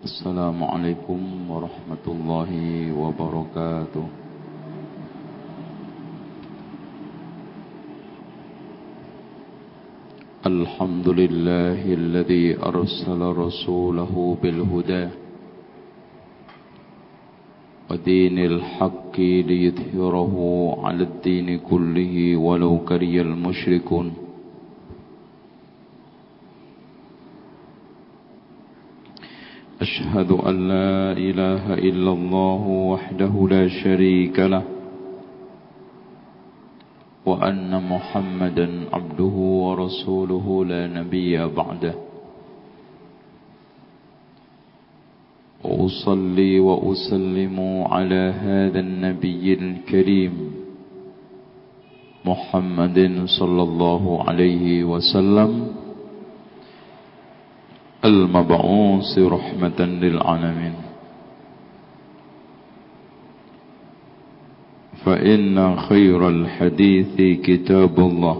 Assalamualaikum warahmatullahi wabarakatuh. Alhamdulillahilladzi arsala rasulahu bilhuda wa dinil haqqi liyudhhirahu 'alad dini kullihi walau karihal musyrikun. أشهد أن لا إله إلا الله وحده لا شريك له وأن محمدا عبده ورسوله لا نبي بعده وأصلي وأسلم على هذا النبي الكريم محمد صلى الله عليه وسلم المبعوث رحمة للعالمين فإن خير الحديث كتاب الله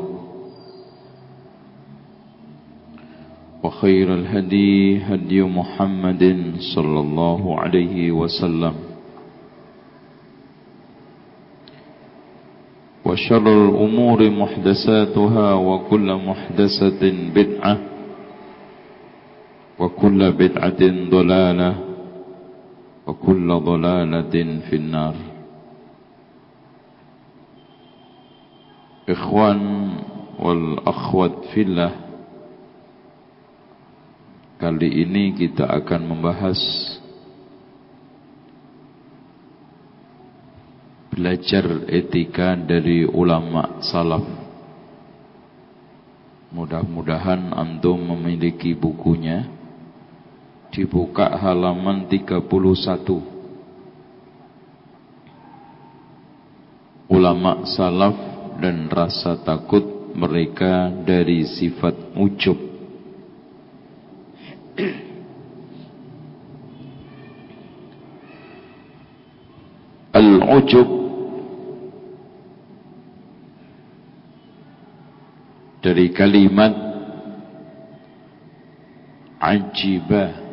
وخير الهدي هدي محمد صلى الله عليه وسلم وشر الأمور محدثاتها وكل محدثة بدعة وكل بدعة ضلالة وكل ضلالة في النار. Ikhwan wal akhwat fillah, kali ini kita akan membahas belajar etika dari ulama salaf. Mudah-mudahan antum memiliki bukunya. Dibuka halaman 31. Ulama salaf dan rasa takut mereka dari sifat ujub. Al-ujub dari kalimat ajibah,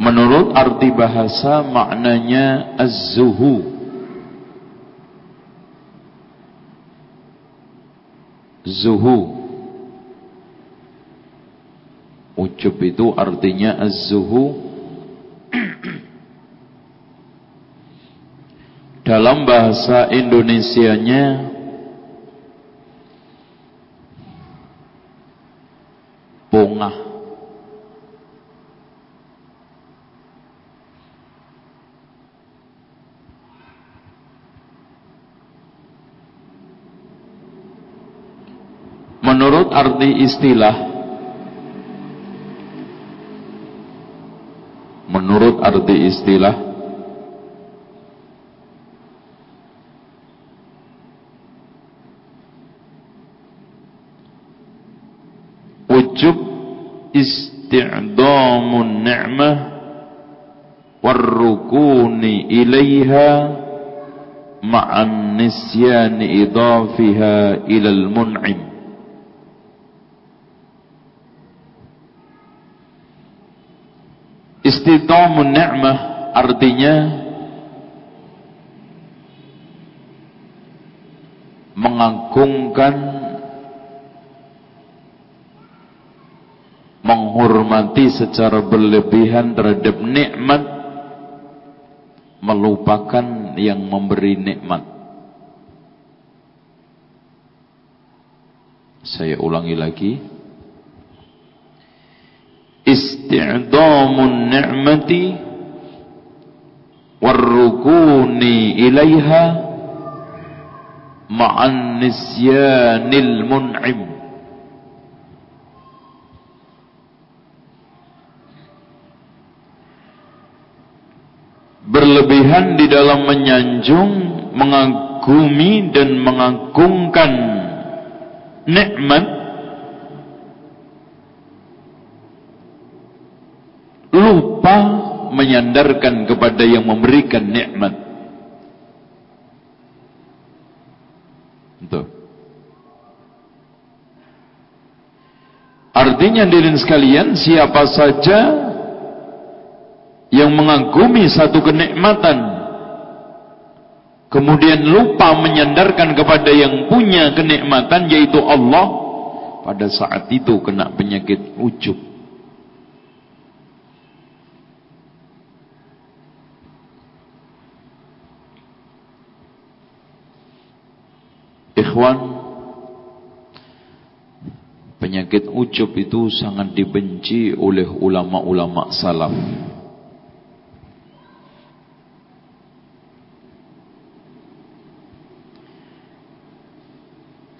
menurut arti bahasa maknanya az-zuhu. Zuhu. Ujub itu artinya az-zuhu. Dalam bahasa Indonesianya bongah. Menurut arti istilah, ujub isti'damun ni'mah warrukuni ilaiha ma'an nisyani idafiha ilal mun'im. Isti'damun ni'mah artinya mengagungkan, menghormati secara berlebihan terhadap nikmat, melupakan yang memberi nikmat. Saya ulangi lagi. Isti'damun ni'mati warrukuni ilaiha ma'an nisyanil mun'im. Berlebihan di dalam menyanjung, mengagumi dan mengagungkan nikmat, lupa menyandarkan kepada yang memberikan nikmat. Tuh. Artinya hadirin sekalian, siapa saja yang mengagumi satu kenikmatan kemudian lupa menyandarkan kepada yang punya kenikmatan yaitu Allah, pada saat itu kena penyakit ujub. Ikhwan, penyakit ujub itu sangat dibenci oleh ulama-ulama salaf.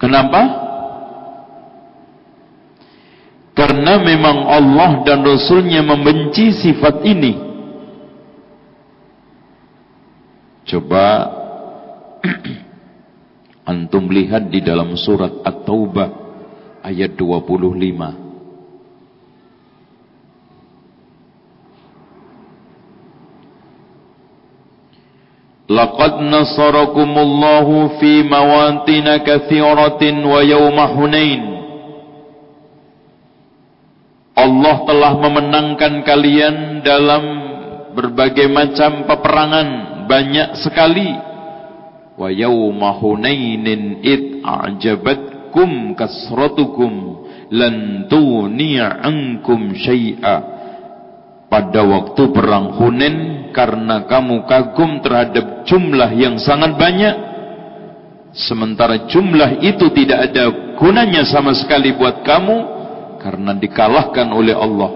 Kenapa? Karena memang Allah dan Rasulnya membenci sifat ini. Coba antum lihat di dalam surat At-Taubah ayat 25. Laqad nasarakumullahu fi mawatin katsiratin wa yawma Hunain. Allah telah memenangkan kalian dalam berbagai macam peperangan, banyak sekali. Wa yawma Hunainin id a'jabatkum kasratukum lan tuni'a ankum syai'a. Pada waktu perang Hunain, karena kamu kagum terhadap jumlah yang sangat banyak, sementara jumlah itu tidak ada gunanya sama sekali buat kamu karena dikalahkan oleh Allah.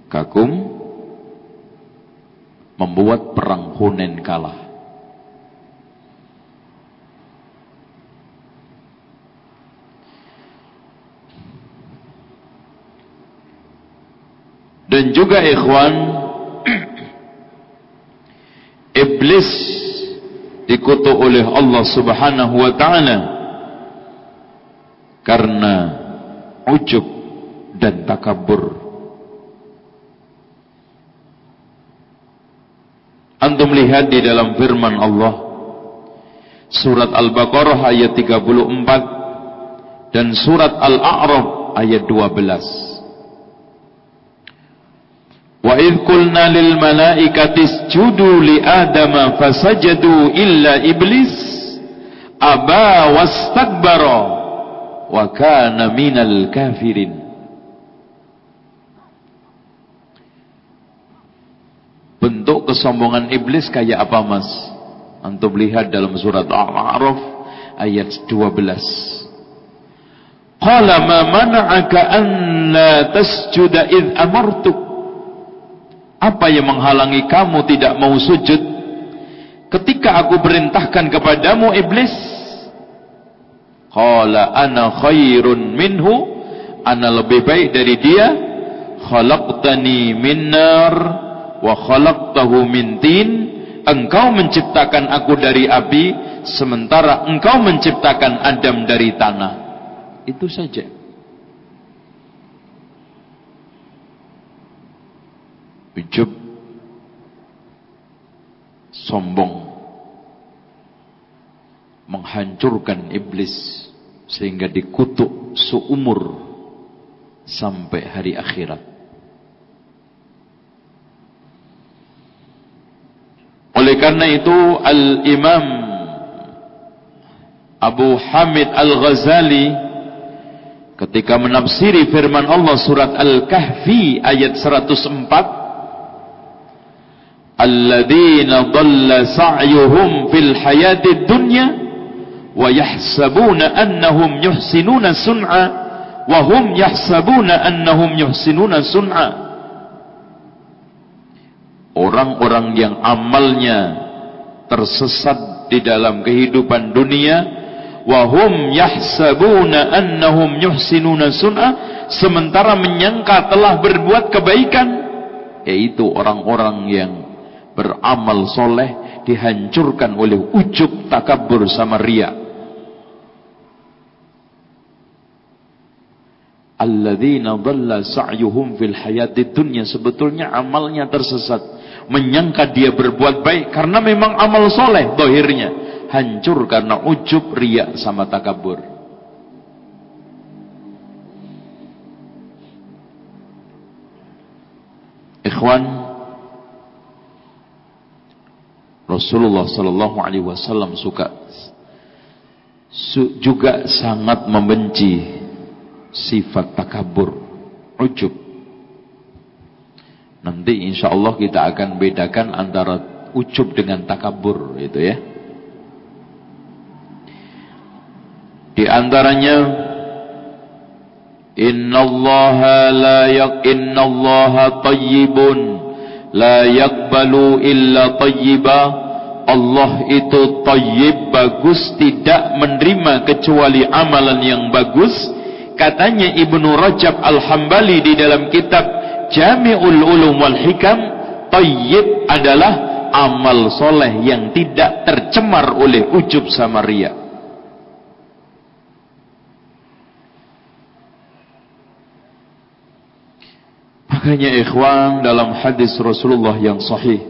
Kagum membuat perang Hunain kalah. Dan juga ikhwan, iblis dikutuk oleh Allah Subhanahu wa taala karena ujub dan takabur. Antum lihat di dalam firman Allah surat Al-Baqarah ayat 34 dan surat Al-A'raf ayat 12. Wa idh qulna lil malaikati isjudu li adama fasajadu illa iblis aba wastakbara wa kana minal kafirin. Bentuk kesombongan iblis kayak apa, Mas? Antum lihat dalam surat Al-A'raf ayat 12. Qala ma mana'aka an la tasjuda idh amartuk. Apa yang menghalangi kamu tidak mau sujud ketika aku perintahkan kepadamu, iblis? Qala ana khairun minhu, ana lebih baik dari dia. Khalaqtani min nar wa khalaqtahu min tin. Engkau menciptakan aku dari api, sementara engkau menciptakan Adam dari tanah. Itu saja. Ujub, sombong, menghancurkan iblis sehingga dikutuk seumur sampai hari akhirat. Oleh karena itu Al-Imam Abu Hamid Al-Ghazali ketika menafsiri firman Allah surat Al-Kahfi ayat 104, alladzina dhalla sa'yuhum fil hayatid dunya wa yahsabuna annahum yuhsinuna sun'a wa hum yahsabuna annahum yuhsinuna sun'a. Orang-orang yang amalnya tersesat di dalam kehidupan dunia, wa hum yahsabuna annahum yuhsinuna sun'a, sementara menyangka telah berbuat kebaikan, yaitu orang-orang yang beramal soleh dihancurkan oleh ujub, takabur sama riya. Alladzina dhalla sa'yuhum fil hayatid dunya, sebetulnya amalnya tersesat. menyangka dia berbuat baik karena memang amal soleh zahirnya, hancur karena ujub, riya sama takabur. Ikhwan, Rasulullah sallallahu alaihi wasallam juga sangat membenci sifat takabur, ujub. Nanti insyaallah kita akan bedakan antara ujub dengan takabur itu ya. Di antaranya innallaha tayyibun la yaqbalu illa tayyiba. Allah itu tayyib, bagus, tidak menerima kecuali amalan yang bagus. Katanya Ibnu Rajab Al-Hambali di dalam kitab Jami'ul Ulum wal Hikam, tayyib adalah amal soleh yang tidak tercemar oleh ujub sama riya. Makanya ikhwan, dalam hadis Rasulullah yang sahih,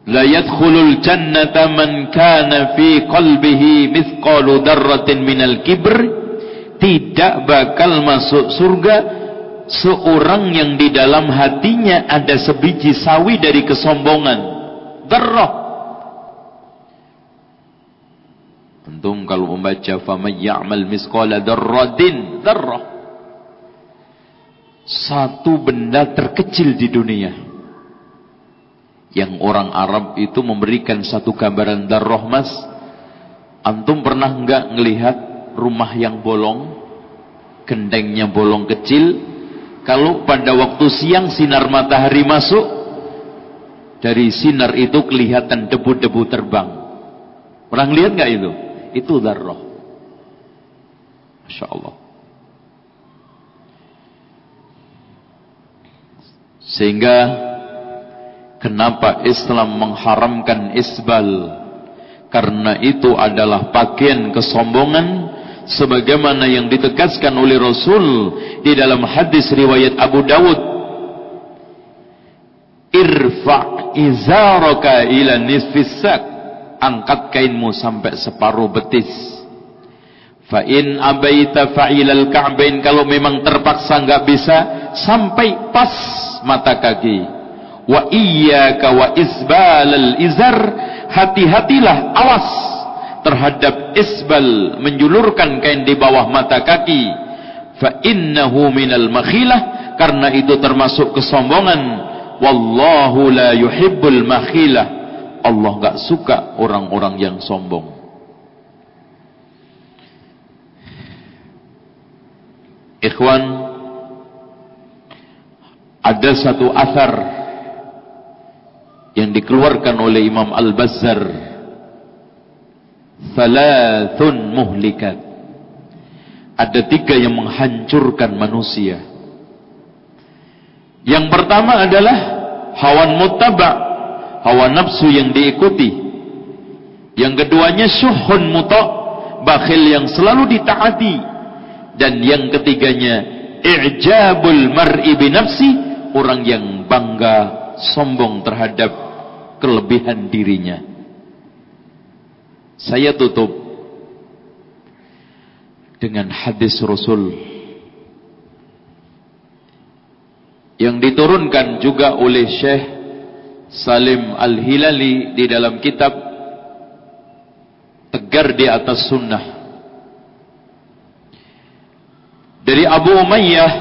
la yadkhulul jannata man kana fi qalbihi mithqalu dzarratin minal kibr. Tidak bakal masuk surga seorang yang di dalam hatinya ada sebiji sawi dari kesombongan. Dzarrah. Antum kalau membaca faman ya'mal mithqala dzarratin, dzarrah, satu benda terkecil di dunia. Yang orang Arab itu memberikan satu gambaran dzarrah, mas. Antum pernah enggak ngelihat rumah yang bolong, gentengnya bolong kecil? Kalau pada waktu siang sinar matahari masuk, dari sinar itu kelihatan debu-debu terbang. Pernah lihat enggak itu? Itu dzarrah. Masya Allah. Sehingga kenapa Islam mengharamkan isbal? Karena itu adalah pakaian kesombongan, sebagaimana yang ditegaskan oleh Rasul di dalam hadis riwayat Abu Dawud, irfa' izaraka ila nisfis sak, angkat kainmu sampai separuh betis. Fa in abaita fa'ilal ka'bain, kalau memang terpaksa enggak bisa, sampai pas mata kaki. Wa iyyaka wa isbalal izar, hati-hatilah, awas terhadap isbal, menjulurkan kain di bawah mata kaki. Fa innahu minal makhilah, karena itu termasuk kesombongan. Wallahu la yuhibbul makhilah, Allah enggak suka orang-orang yang sombong. Ikhwan, ada satu athar yang dikeluarkan oleh Imam Al-Bazzar, thalathun muhlikat, ada 3 yang menghancurkan manusia. Yang pertama adalah hawan muttaba', hawa nafsu yang diikuti. Yang keduanya syuhun muta', bakhil yang selalu ditaati. Dan yang ketiganya i'jabul mar'i binafsi, orang yang bangga, sombong terhadap kelebihan dirinya. Saya tutup dengan hadis Rasul yang diturunkan juga oleh Syekh Salim Al-Hilali di dalam kitab Tegar di Atas Sunnah, dari Abu Umayyah.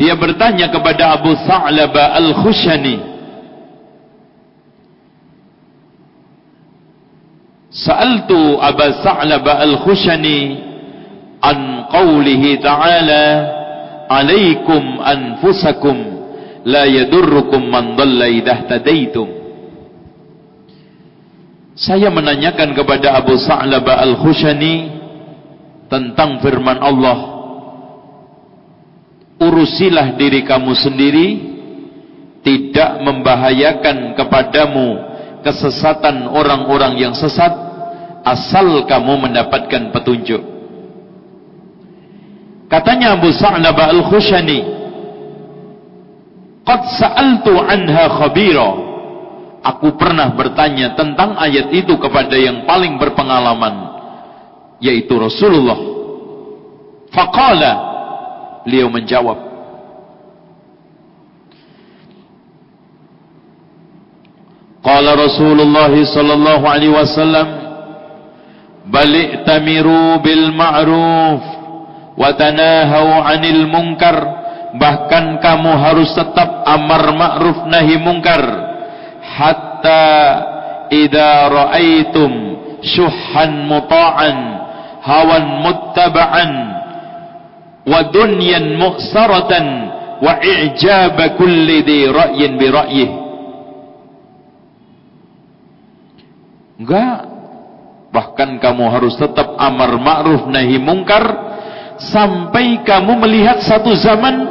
Dia bertanya kepada Abu Sa'labah Al-Khushani, sa'altu Abu Sa'labah Al-Khushani an qawlihi ta'ala alaikum anfusakum la yadurrukum man dhalla idha tadaitum. Saya menanyakan kepada Abu Sa'labah Al-Khushani tentang firman Allah, urusilah diri kamu sendiri, tidak membahayakan kepadamu kesesatan orang-orang yang sesat, asal kamu mendapatkan petunjuk. Katanya Abu Sa'labah Al-Khushani, qad sa'altu anha khabira, aku pernah bertanya tentang ayat itu kepada yang paling berpengalaman, yaitu Rasulullah. Faqala, beliau menjawab, qala Rasulullah sallallahu alaihi wasallam, bal i'tamiru bil ma'ruf wa tanahau 'anil munkar, bahkan kamu harus tetap amar ma'ruf nahi munkar, hatta idza ra'aitum syuhan muta'an hawan muttaba'an wa dunyan mu'saratan wa i'jaba kulli dhi ra'yin bi ra'yih. Enggak, bahkan kamu harus tetap amar ma'ruf nahi munkar sampai kamu melihat satu zaman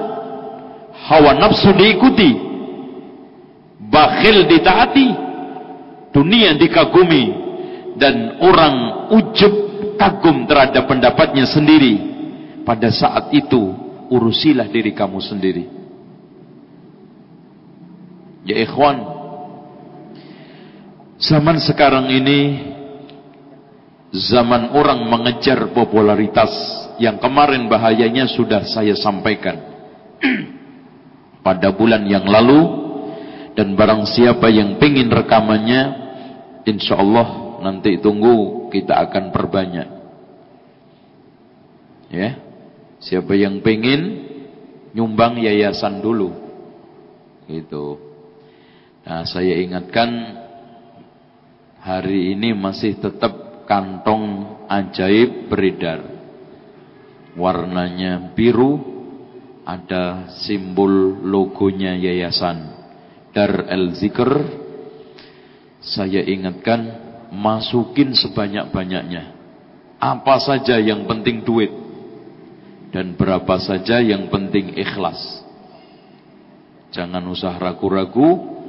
hawa nafsu diikuti, bakhil ditaati, dunia dikagumi, dan orang ujub kagum terhadap pendapatnya sendiri. Pada saat itu urusilah diri kamu sendiri. Ya ikhwan, zaman sekarang ini zaman orang mengejar popularitas, yang kemarin bahayanya sudah saya sampaikan pada bulan yang lalu, dan barang siapa yang pengen rekamannya, insya Allah nanti tunggu, kita akan perbanyak. Ya, siapa yang pengen nyumbang yayasan dulu, gitu. Nah, saya ingatkan, hari ini masih tetap kantong ajaib beredar. Warnanya biru, ada simbol logonya yayasan Dar El-Zikr. Saya ingatkan, masukin sebanyak-banyaknya. Apa saja yang penting duit, dan berapa saja yang penting ikhlas. Jangan usah ragu-ragu,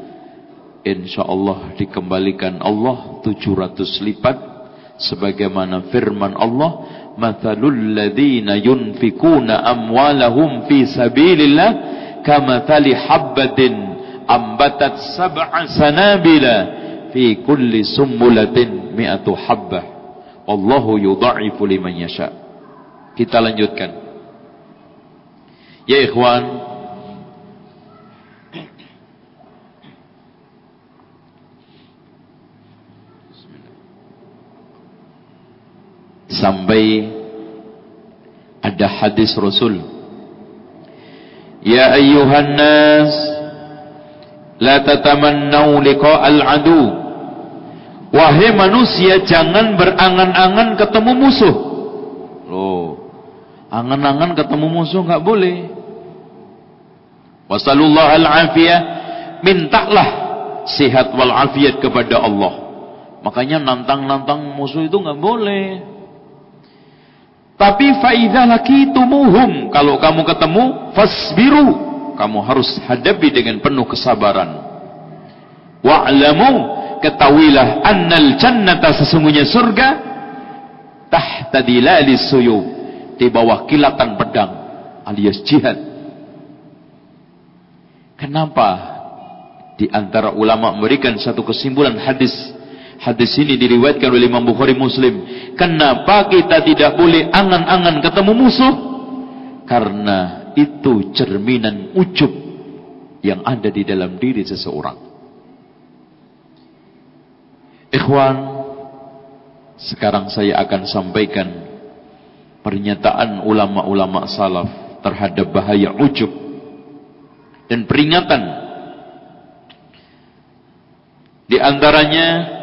insya Allah dikembalikan Allah 700 lipat, sebagaimana firman Allah, mathalul ladzina yunfikuna amwalahum fi sabilillah kamathali habbatin ambatat sab'a sanabila fi kulli sumbulatin mi'atu habbah wallahu yudha'ifu liman yasha. Kita lanjutkan. Ya ikhwan, sampai ada hadis Rasul, ya ayyuhan nas la tatamannau liqa'al adu, wahai manusia jangan berangan-angan ketemu musuh. Loh, angan-angan ketemu musuh enggak boleh. Wasallallahu al-afiyah, mintalah sehat wal afiat kepada Allah. Makanya nantang-nantang musuh itu enggak boleh. Tapi faidza laqitumuhum, kalau kamu ketemu, fasbiru, kamu harus hadapi dengan penuh kesabaran. Wa'lamu, ketahuilah, annal jannata, sesungguhnya surga, tahta dilalis suyub, di bawah kilatan pedang alias jihad. Kenapa di antara ulama memberikan satu kesimpulan hadis ini diriwayatkan oleh Imam Bukhari Muslim. Kenapa kita tidak boleh angan-angan ketemu musuh? Karena itu cerminan ujub yang ada di dalam diri seseorang. Ikhwan, sekarang saya akan sampaikan pernyataan ulama-ulama salaf terhadap bahaya ujub dan peringatan. Di antaranya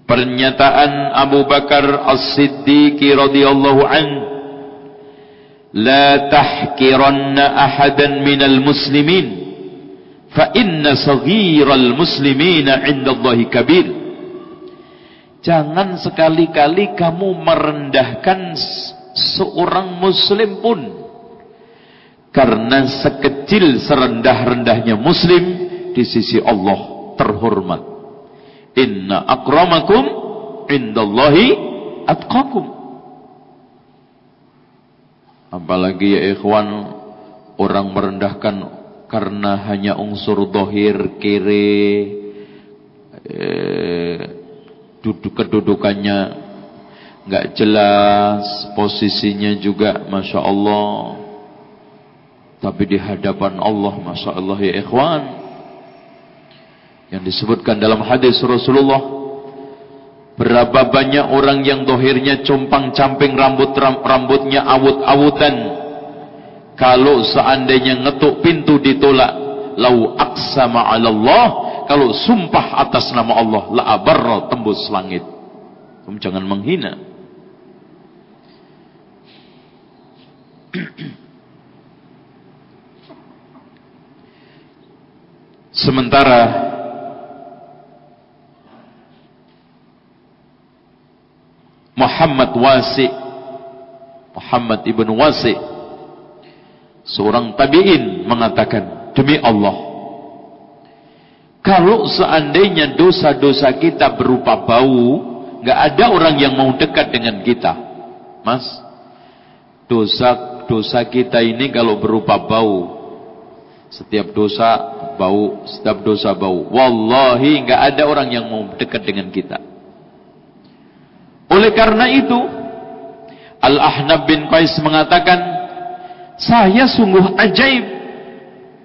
pernyataan Abu Bakar As-Siddiq radhiyallahu anhu, la tahkiranna ahadan minal muslimin fa inna saghiral muslimina 'indallahi kabir. Jangan sekali-kali kamu merendahkan seorang muslim pun, karena sekecil serendah-rendahnya muslim di sisi Allah terhormat. Inna akramakum indallahi atqakum. Apalagi ya ikhwan, orang merendahkan karena hanya unsur dohir, kiri, kedudukannya nggak jelas, posisinya juga Masya Allah, tapi di hadapan Allah Masya Allah ya ikhwan, yang disebutkan dalam hadis Rasulullah, berapa banyak orang yang dohirnya compang-camping, rambutnya awut-awutan, kalau seandainya ngetuk pintu ditolak, lau aqsama 'ala Allah, kalau sumpah atas nama Allah, la abarra, tembus langit. Kamu jangan menghina. Sementara Muhammad ibn Wasi, seorang tabi'in, mengatakan, demi Allah, kalau seandainya dosa-dosa kita berupa bau, nggak ada orang yang mau dekat dengan kita. Mas, dosa kita ini kalau berupa bau, setiap dosa bau, setiap dosa bau, wallahi nggak ada orang yang mau dekat dengan kita. Oleh karena itu, Al-Ahnaf bin Qais mengatakan, saya sungguh ajaib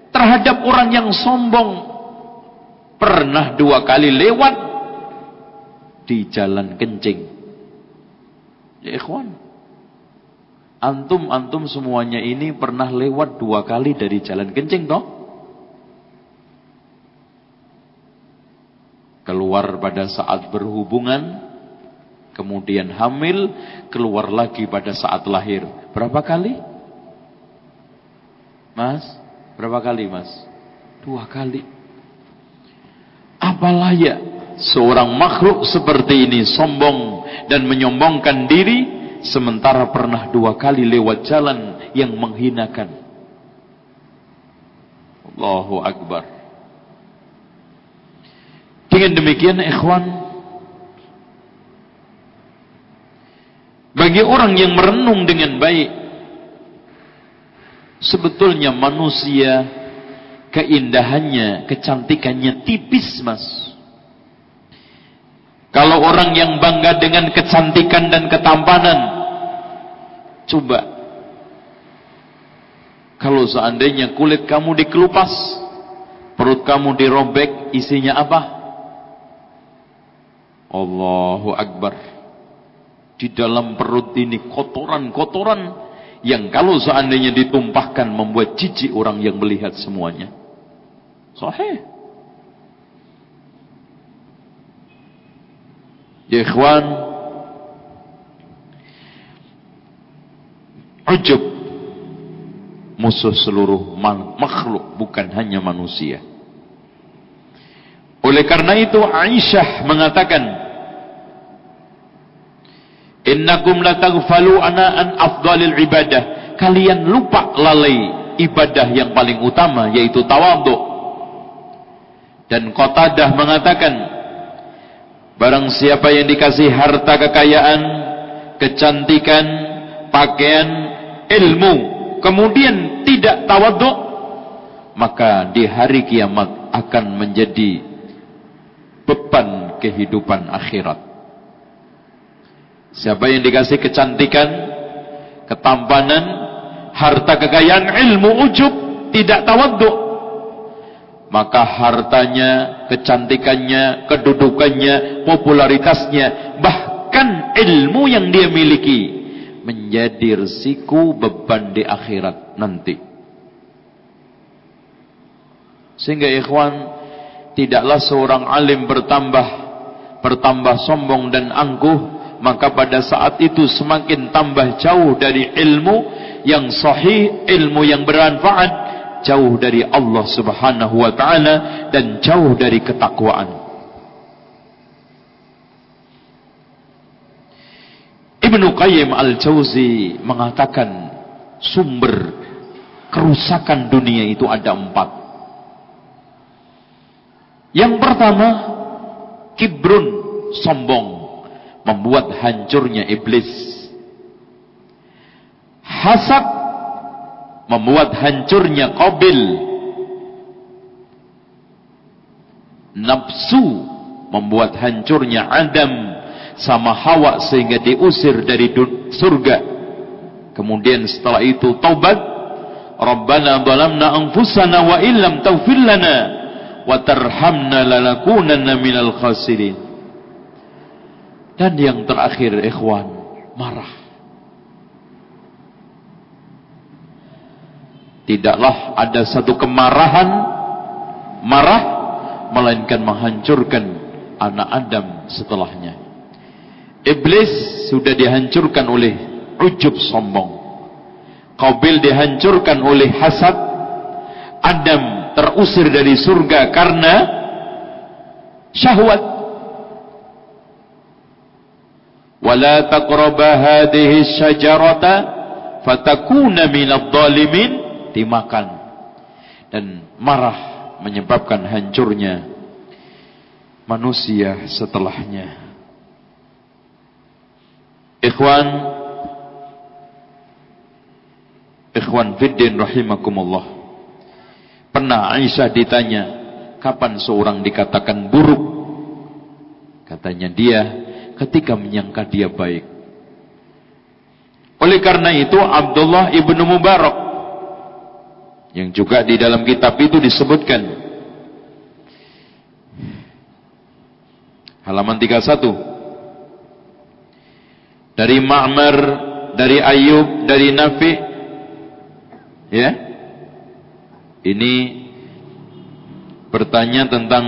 terhadap orang yang sombong, pernah 2 kali lewat di jalan kencing. Ya ikhwan, antum semuanya ini pernah lewat 2 kali dari jalan kencing toh? Keluar pada saat berhubungan, kemudian hamil, keluar lagi pada saat lahir. Berapa kali? Mas, berapa kali mas? 2 kali. Apa layak seorang makhluk seperti ini sombong dan menyombongkan diri, sementara pernah 2 kali lewat jalan yang menghinakan. Allahu Akbar. Dengan demikian ikhwan, bagi orang yang merenung dengan baik, sebetulnya manusia keindahannya, kecantikannya tipis mas. Kalau orang yang bangga dengan kecantikan dan ketampanan, coba kalau seandainya kulit kamu dikelupas, perut kamu dirobek, isinya apa? Allahu Akbar. Di dalam perut ini kotoran-kotoran yang kalau seandainya ditumpahkan membuat jijik orang yang melihat semuanya. Sahih. Ya ikhwan, ujub musuh seluruh makhluk, bukan hanya manusia. Oleh karena itu Aisyah mengatakan, innakum lataghfalu an afdalil ibadah, kalian lupa lalai ibadah yang paling utama, yaitu tawadhu. Dan Qatadah mengatakan, barang siapa yang dikasih harta kekayaan, kecantikan, pakaian, ilmu, kemudian tidak tawadhu, maka di hari kiamat akan menjadi beban kehidupan akhirat. Siapa yang dikasih kecantikan, ketampanan, harta kekayaan, ilmu, ujub, tidak tawadhu, maka hartanya, kecantikannya, kedudukannya, popularitasnya, bahkan ilmu yang dia miliki menjadi risiko, beban di akhirat nanti. Sehingga ikhwan, tidaklah seorang alim bertambah sombong dan angkuh, maka pada saat itu semakin tambah jauh dari ilmu yang sahih, ilmu yang bermanfaat, jauh dari Allah Subhanahu wa taala dan jauh dari ketakwaan. Ibnu Qayyim Al-Jauzi mengatakan sumber kerusakan dunia itu ada 4. Yang pertama, Kibrun, sombong, membuat hancurnya iblis. Hasad, membuat hancurnya Qabil. Nafsu, membuat hancurnya Adam sama Hawa sehingga diusir dari surga. Kemudian setelah itu taubat, Rabbana zalamna anfusana wa illam taghfir lana wa tarhamna lanakunanna minal khasirin. Dan yang terakhir, ikhwan, marah. Tidaklah ada satu kemarahan marah melainkan menghancurkan anak Adam setelahnya. Iblis sudah dihancurkan oleh ujub, sombong. Qabil dihancurkan oleh hasad. Adam terusir dari surga karena syahwat. Wala taqraba hadhihi syajarata fatakuna minadh dhalimin, dimakan. Dan marah menyebabkan hancurnya manusia setelahnya. Ikhwan fiddin rahimakumullah. Pernah Aisyah ditanya, kapan seorang dikatakan buruk? Katanya dia ketika menyangka dia baik. Oleh karena itu Abdullah ibnu Mubarak, yang juga di dalam kitab itu disebutkan, halaman 31, dari Ma'mar, dari Ayyub, dari Nafi, ya, ini bertanya tentang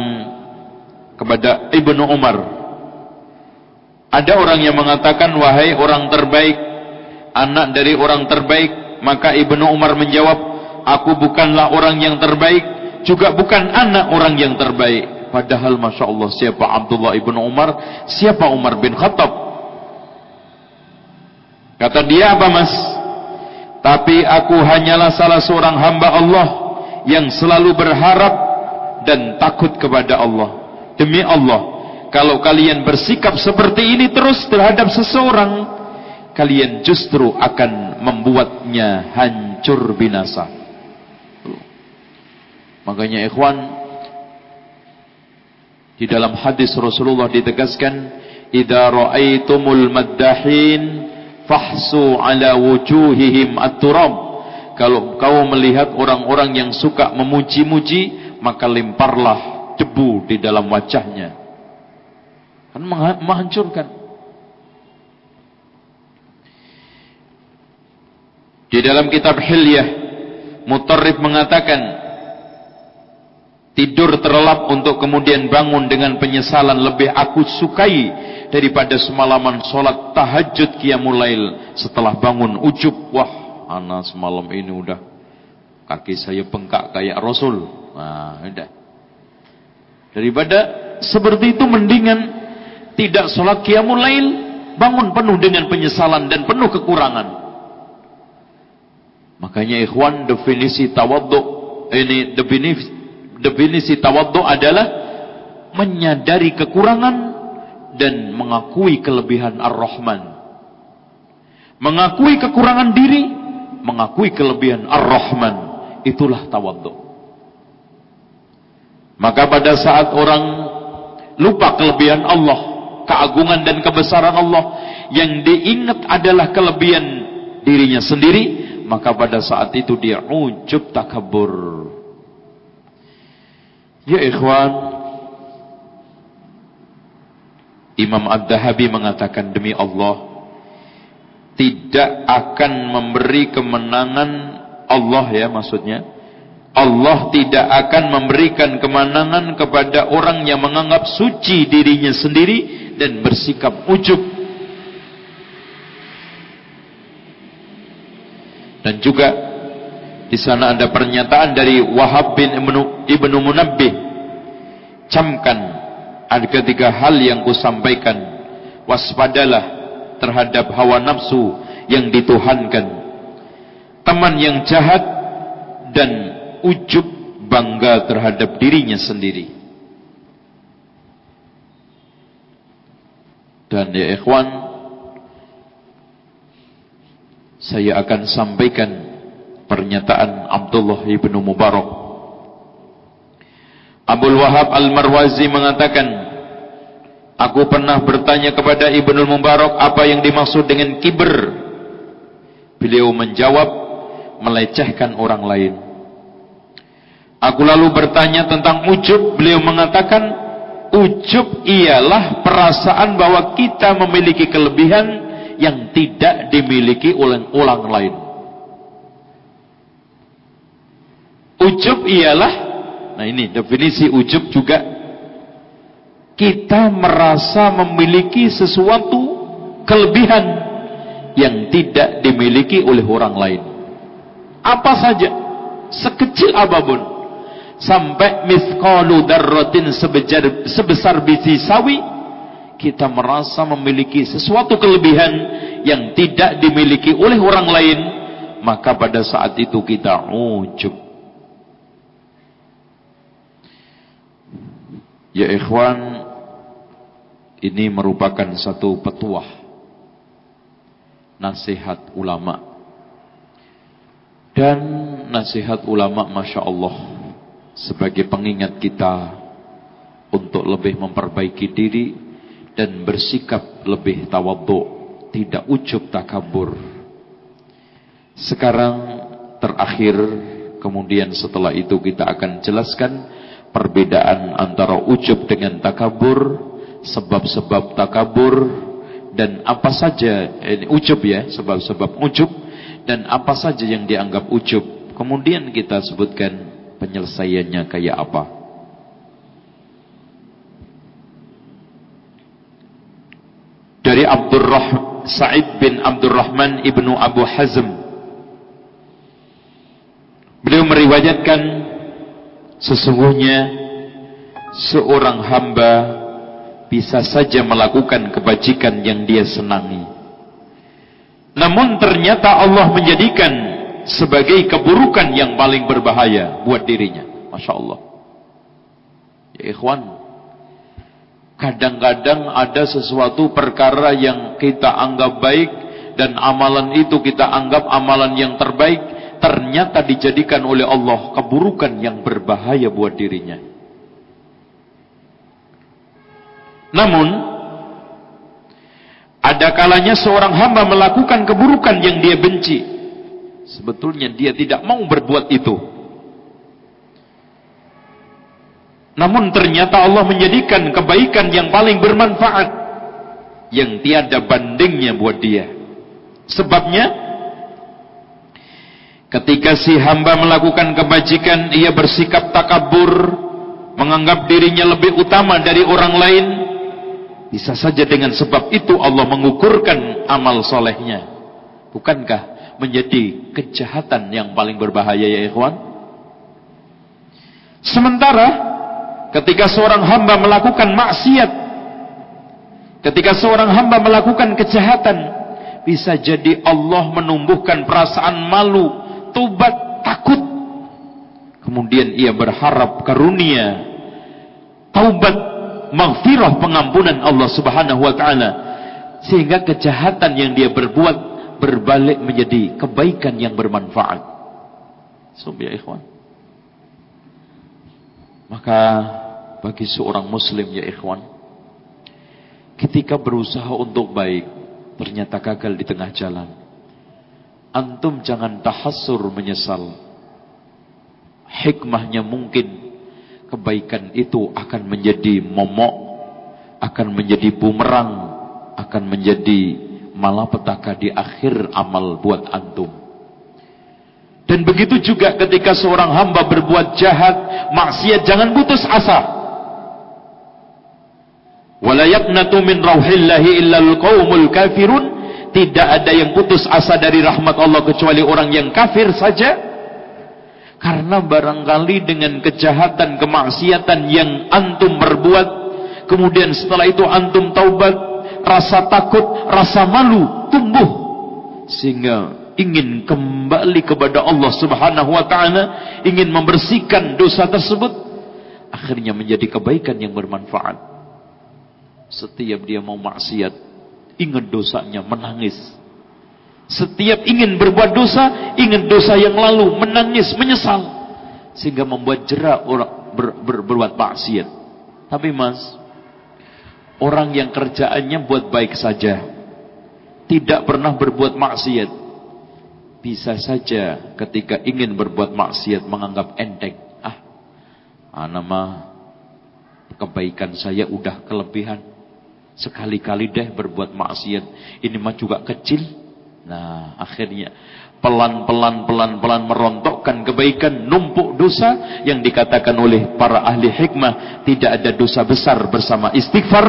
kepada Ibnu Umar. Ada orang yang mengatakan, wahai orang terbaik, anak dari orang terbaik. Maka Ibnu Umar menjawab, aku bukanlah orang yang terbaik, juga bukan anak orang yang terbaik. Padahal Masya Allah, siapa Abdullah ibnu Umar, siapa Umar bin Khattab? Kata dia, apa mas? Tapi aku hanyalah salah seorang hamba Allah yang selalu berharap dan takut kepada Allah. Demi Allah, kalau kalian bersikap seperti ini terus terhadap seseorang, kalian justru akan membuatnya hancur binasa. Makanya ikhwan, di dalam hadis Rasulullah ditegaskan, idza ra'aitumul maddahin fahsu ala wujuhihim at-turab. Kalau kau melihat orang-orang yang suka memuji-muji, maka lemparlah debu di dalam wajahnya. Kan menghancurkan. Di dalam kitab Hilyah, Mutarrif mengatakan, tidur terlelap untuk kemudian bangun dengan penyesalan lebih aku sukai daripada semalaman sholat tahajud qiyamul lail. Setelah bangun ujub, wah, ana semalam ini udah kaki saya bengkak kayak Rasul. Nah, udah. Daripada seperti itu mendingan tidak sholat qiyamul lail, bangun penuh dengan penyesalan dan penuh kekurangan. Makanya ikhwan, definisi tawaddu ini, definisi tawaddu adalah menyadari kekurangan dan mengakui kelebihan Ar-Rahman. Mengakui kekurangan diri, mengakui kelebihan Ar-Rahman, itulah tawaddu. Maka pada saat orang lupa kelebihan Allah, keagungan dan kebesaran Allah, yang diingat adalah kelebihan dirinya sendiri, maka pada saat itu dia ujub takabur. Ya ikhwan, Imam Ad-Dahabi mengatakan, demi Allah, tidak akan memberi kemenangan Allah, ya maksudnya, Allah tidak akan memberikan kemenangan kepada orang yang menganggap suci dirinya sendiri dan bersikap ujub. Dan juga di sana ada pernyataan dari Wahab bin Ibnu Munabbih, camkan ada ketiga hal yang kusampaikan, waspadalah terhadap hawa nafsu yang dituhankan, teman yang jahat, dan ujub bangga terhadap dirinya sendiri. Dan ya ikhwan, saya akan sampaikan pernyataan Abdullah ibn Mubarak. Abdul Wahab Al-Marwazi mengatakan, aku pernah bertanya kepada Ibnu Mubarak apa yang dimaksud dengan kibr. Beliau menjawab, melecehkan orang lain. Aku lalu bertanya tentang ujub. Beliau mengatakan, ujub ialah perasaan bahwa kita memiliki kelebihan yang tidak dimiliki oleh orang lain. Ujub ialah, nah ini definisi ujub juga, kita merasa memiliki sesuatu kelebihan yang tidak dimiliki oleh orang lain. Apa saja, sekecil apapun, sampai mithqalu darratin, sebesar biji sawi, kita merasa memiliki sesuatu kelebihan yang tidak dimiliki oleh orang lain, maka pada saat itu kita ujub. Ya ikhwan, ini merupakan satu petuah, nasihat ulama. Dan nasihat ulama, Masya Allah, sebagai pengingat kita untuk lebih memperbaiki diri dan bersikap lebih tawadhu, tidak ujub takabur. Sekarang terakhir, kemudian setelah itu kita akan jelaskan perbedaan antara ujub dengan takabur, sebab-sebab takabur, dan apa saja ini ujub ya, sebab-sebab ujub, dan apa saja yang dianggap ujub. Kemudian kita sebutkan penyelesaiannya kayak apa. Dari Sa'id bin Abdurrahman ibnu Abu Hazm, beliau meriwayatkan, sesungguhnya seorang hamba bisa saja melakukan kebajikan yang dia senangi, namun ternyata Allah menjadikan sebagai keburukan yang paling berbahaya buat dirinya. Masya Allah. Ya ikhwan, kadang-kadang ada sesuatu perkara yang kita anggap baik, dan amalan itu kita anggap amalan yang terbaik, ternyata dijadikan oleh Allah keburukan yang berbahaya buat dirinya. Namun ada kalanya seorang hamba melakukan keburukan yang dia benci. Sebetulnya dia tidak mau berbuat itu, namun ternyata Allah menjadikan kebaikan yang paling bermanfaat, yang tiada bandingnya buat dia. Sebabnya, ketika si hamba melakukan kebajikan, ia bersikap takabur, menganggap dirinya lebih utama dari orang lain. Bisa saja dengan sebab itu Allah mengukurkan amal solehnya. Bukankah menjadi kejahatan yang paling berbahaya ya ikhwan? Sementara ketika seorang hamba melakukan maksiat, ketika seorang hamba melakukan kejahatan, bisa jadi Allah menumbuhkan perasaan malu, tobat, takut. Kemudian ia berharap karunia, taubat, maghfirah, pengampunan Allah Subhanahu wa taala, sehingga kejahatan yang dia berbuat berbalik menjadi kebaikan yang bermanfaat. Ya ikhwan, maka bagi seorang muslim ya ikhwan, ketika berusaha untuk baik ternyata gagal di tengah jalan, antum jangan tahassur menyesal. Hikmahnya mungkin kebaikan itu akan menjadi momok, akan menjadi bumerang, akan menjadi malapetaka di akhir amal buat antum. Dan begitu juga ketika seorang hamba berbuat jahat, maksiat, jangan putus asa. Wala yaqnatu min rauhillahi illal qaumul kafirun. Tidak ada yang putus asa dari rahmat Allah kecuali orang yang kafir saja. Karena barangkali dengan kejahatan, kemaksiatan yang antum berbuat, kemudian setelah itu antum taubat, rasa takut, rasa malu tumbuh, sehingga ingin kembali kepada Allah Subhanahu wa taala, ingin membersihkan dosa tersebut, akhirnya menjadi kebaikan yang bermanfaat. Setiap dia mau maksiat, ingat dosanya, menangis. Setiap ingin berbuat dosa, ingat dosa yang lalu, menangis, menyesal, sehingga membuat jera orang berbuat maksiat. Tapi Mas, orang yang kerjaannya buat baik saja, tidak pernah berbuat maksiat, bisa saja ketika ingin berbuat maksiat menganggap enteng. Ana mah kebaikan saya udah kelebihan, sekali-kali deh berbuat maksiat, ini mah juga kecil. Nah, akhirnya pelan-pelan merontokkan kebaikan, numpuk dosa. Yang dikatakan oleh para ahli hikmah, tidak ada dosa besar bersama istighfar,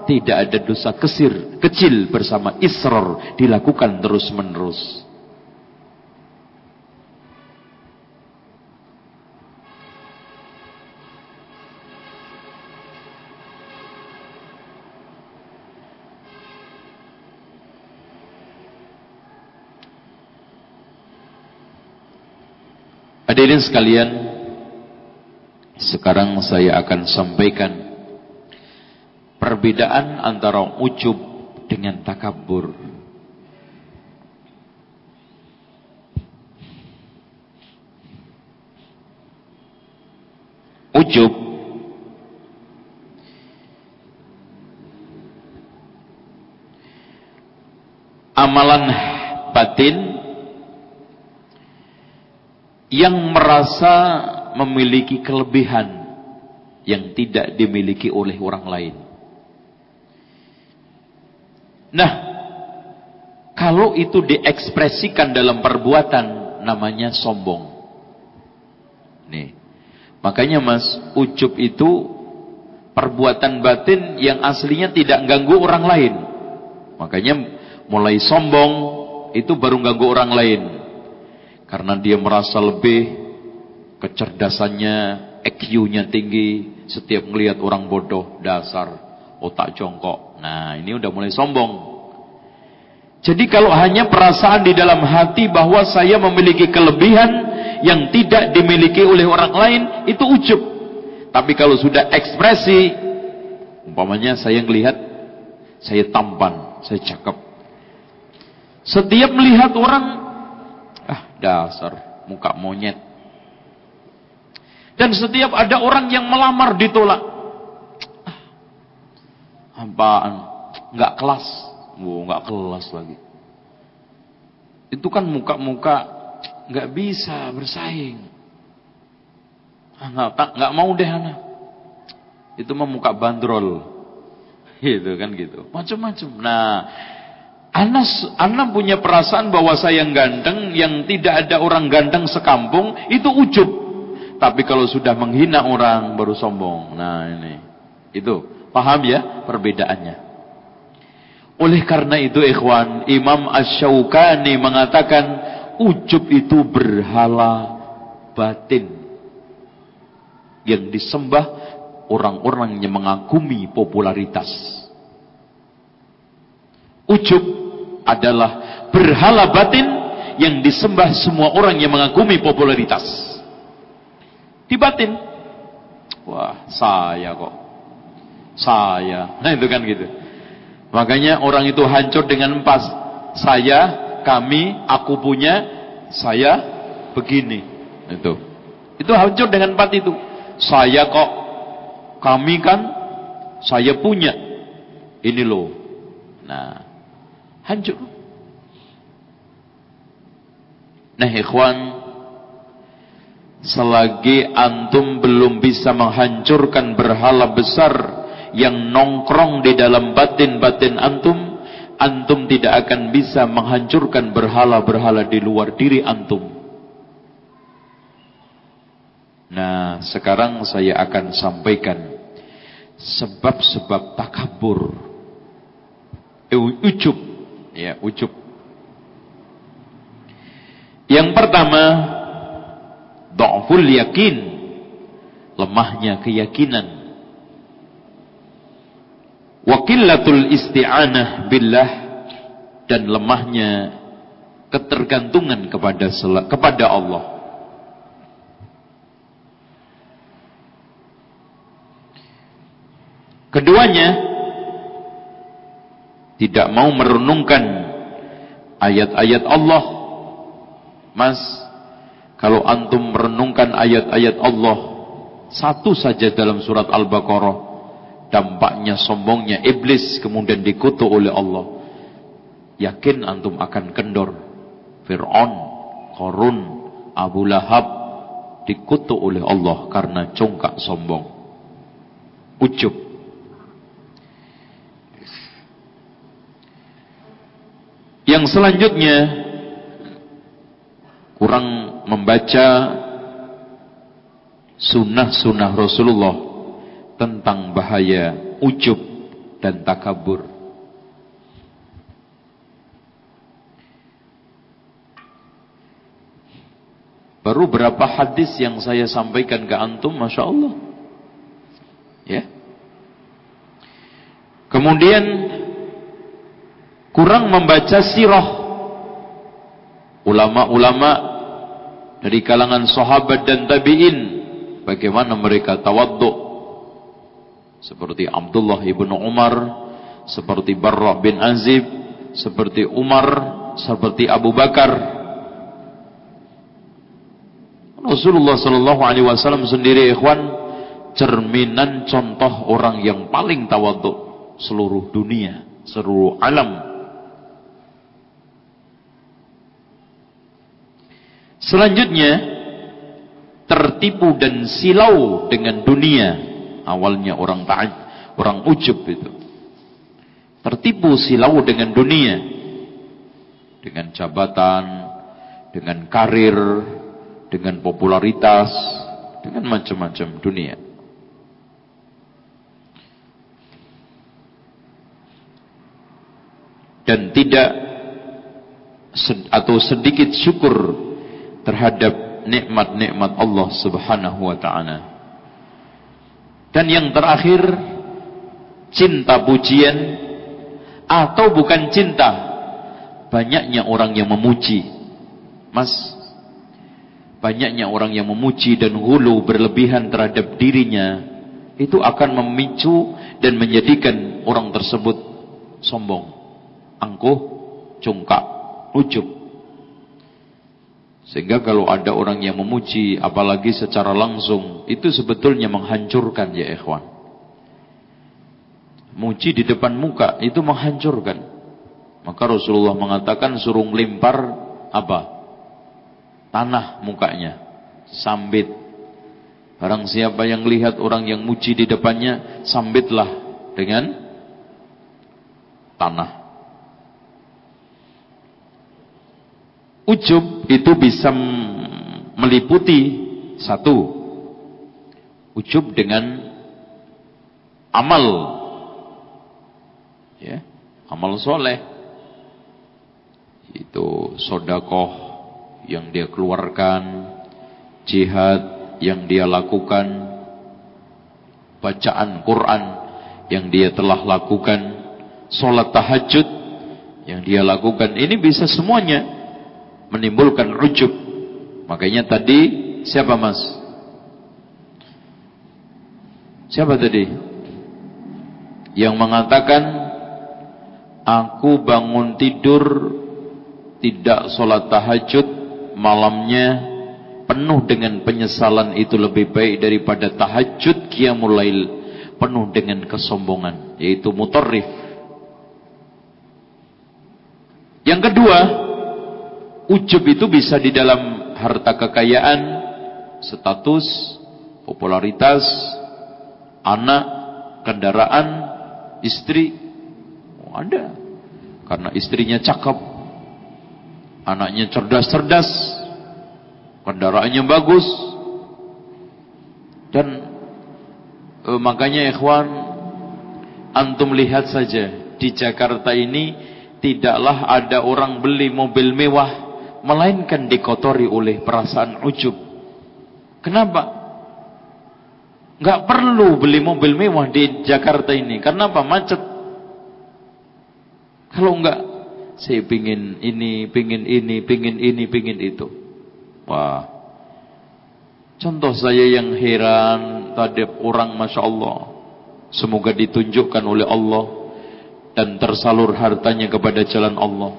tidak ada dosa kecil bersama israr, dilakukan terus-menerus. Hadirin sekalian, sekarang saya akan sampaikan perbedaan antara ujub dengan takabur. Ujub amalan batin yang merasa memiliki kelebihan yang tidak dimiliki oleh orang lain. Nah, kalau itu diekspresikan dalam perbuatan, namanya sombong. Nih, makanya Mas, ujub itu perbuatan batin yang aslinya tidak ganggu orang lain. Makanya mulai sombong itu baru ganggu orang lain. Karena dia merasa lebih, kecerdasannya, IQ-nya tinggi, setiap melihat orang bodoh, dasar, otak jongkok. Nah, ini udah mulai sombong. Jadi kalau hanya perasaan di dalam hati bahwa saya memiliki kelebihan yang tidak dimiliki oleh orang lain, itu ujub. Tapi kalau sudah ekspresi, umpamanya saya melihat, saya tampan, saya cakep. Setiap melihat orang, dasar, muka monyet. Dan setiap ada orang yang melamar ditolak. Apaan? Nggak kelas. Nggak kelas lagi. Itu kan muka-muka nggak bisa bersaing. Nggak mau deh anak. Itu mah muka bandrol. Gitu kan gitu. Macam-macam. Nah, Ana punya perasaan bahwa saya ganteng, yang tidak ada orang ganteng sekampung, itu ujub. Tapi kalau sudah menghina orang, baru sombong. Nah ini, itu, paham ya perbedaannya. Oleh karena itu ikhwan, Imam Asy-Syaukani mengatakan, ujub itu berhala batin, yang disembah orang-orang yang mengagumi popularitas. Ujub adalah berhala batin yang disembah semua orang yang mengagumi popularitas. Di batin, wah saya kok, saya, nah itu kan gitu. Makanya orang itu hancur dengan empat, saya, kami, aku punya, saya begini. Itu hancur dengan empat itu. Saya kok, kami kan, saya punya, ini loh. Nah, hancur. Nah ikhwan, selagi antum belum bisa menghancurkan berhala besar yang nongkrong di dalam batin-batin antum, antum tidak akan bisa menghancurkan berhala-berhala di luar diri antum. Nah, sekarang saya akan sampaikan sebab-sebab takabur, ujub. Ya, ujub. Yang pertama, dha'ful yakin, lemahnya keyakinan. Wa qillatul isti'anah billah, dan lemahnya ketergantungan kepada Allah. Keduanya, tidak mau merenungkan ayat-ayat Allah. Mas, kalau antum merenungkan ayat-ayat Allah satu saja dalam surat Al-Baqarah, dampaknya sombongnya iblis kemudian dikutuk oleh Allah. Yakin antum akan kendor. Fir'aun, Qarun, Abu Lahab dikutuk oleh Allah karena congkak sombong, ujub. Yang selanjutnya, kurang membaca sunnah-sunnah Rasulullah tentang bahaya ujub dan takabur. Baru berapa hadis yang saya sampaikan ke antum, Masya Allah. Ya. Kemudian kurang membaca sirah ulama-ulama dari kalangan sahabat dan tabi'in, bagaimana mereka tawaddu, seperti Abdullah ibnu Umar, seperti Barra bin Azib, seperti Umar, seperti Abu Bakar. Rasulullah sallallahu alaihi wasallam sendiri, ikhwan, cerminan contoh orang yang paling tawadhu seluruh dunia, seluruh alam. Selanjutnya, tertipu dan silau dengan dunia. Awalnya orang ujub itu. Tertipu silau dengan dunia. Dengan jabatan, dengan karir, dengan popularitas, dengan macam-macam dunia. Dan tidak atau sedikit syukur terhadap nikmat-nikmat Allah Subhanahu wa ta'ala. Dan yang terakhir, cinta pujian atau bukan cinta, banyaknya orang yang memuji. Mas, banyaknya orang yang memuji dan hulu berlebihan terhadap dirinya, itu akan memicu dan menjadikan orang tersebut sombong, angkuh, congkak, ujub. Sehingga kalau ada orang yang memuji, apalagi secara langsung, itu sebetulnya menghancurkan, ya ikhwan. Muji di depan muka itu menghancurkan. Maka Rasulullah mengatakan suruh melempar apa? Tanah mukanya, sambit. Barang siapa yang lihat orang yang muji di depannya, sambitlah dengan tanah. Ujub itu bisa meliputi satu, ujub dengan amal, ya, amal soleh, itu sodakoh yang dia keluarkan, jihad yang dia lakukan, bacaan Quran yang dia telah lakukan, sholat tahajud yang dia lakukan. Ini bisa semuanya menimbulkan ujub. Makanya tadi siapa mas? Siapa tadi? Yang mengatakan, aku bangun tidur tidak sholat tahajud, malamnya penuh dengan penyesalan, itu lebih baik daripada tahajud qiyamul lail penuh dengan kesombongan, yaitu mutarrif. Yang kedua, ujub itu bisa di dalam harta kekayaan, status, popularitas, anak, kendaraan, istri. Oh, ada. Karena istrinya cakep, anaknya cerdas-cerdas, kendaraannya bagus. Dan makanya ikhwan, antum lihat saja di Jakarta ini tidaklah ada orang beli mobil mewah melainkan dikotori oleh perasaan ujub. Kenapa? Nggak perlu beli mobil mewah di Jakarta ini. Kenapa? Macet. Kalau nggak, saya pingin ini, pingin ini, pingin ini, pingin itu. Wah. Contoh saya yang heran terhadap orang, Masya Allah. Semoga ditunjukkan oleh Allah. dan tersalur hartanya kepada jalan Allah.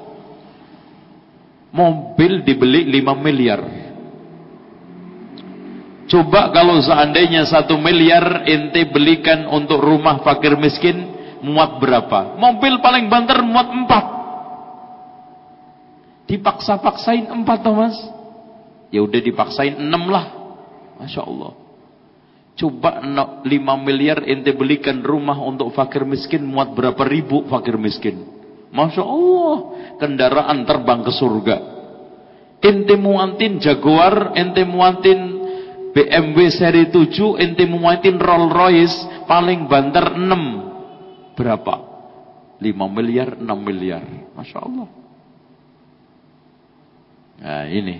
Mobil dibeli 5 miliar. Coba kalau seandainya 1 miliar ente belikan untuk rumah fakir miskin, muat berapa? Mobil paling banter muat 4. Dipaksa-paksain 4 toh mas. Ya udah dipaksain 6 lah. Masya Allah. Coba 5 miliar ente belikan rumah untuk fakir miskin, muat berapa ribu fakir miskin. Masya Allah. Kendaraan terbang ke surga. Ente muatin Jaguar, ente muatin BMW seri 7, ente muatin Rolls Royce, paling banter 6. Berapa? 5 miliar, 6 miliar. Masya Allah. Nah ini.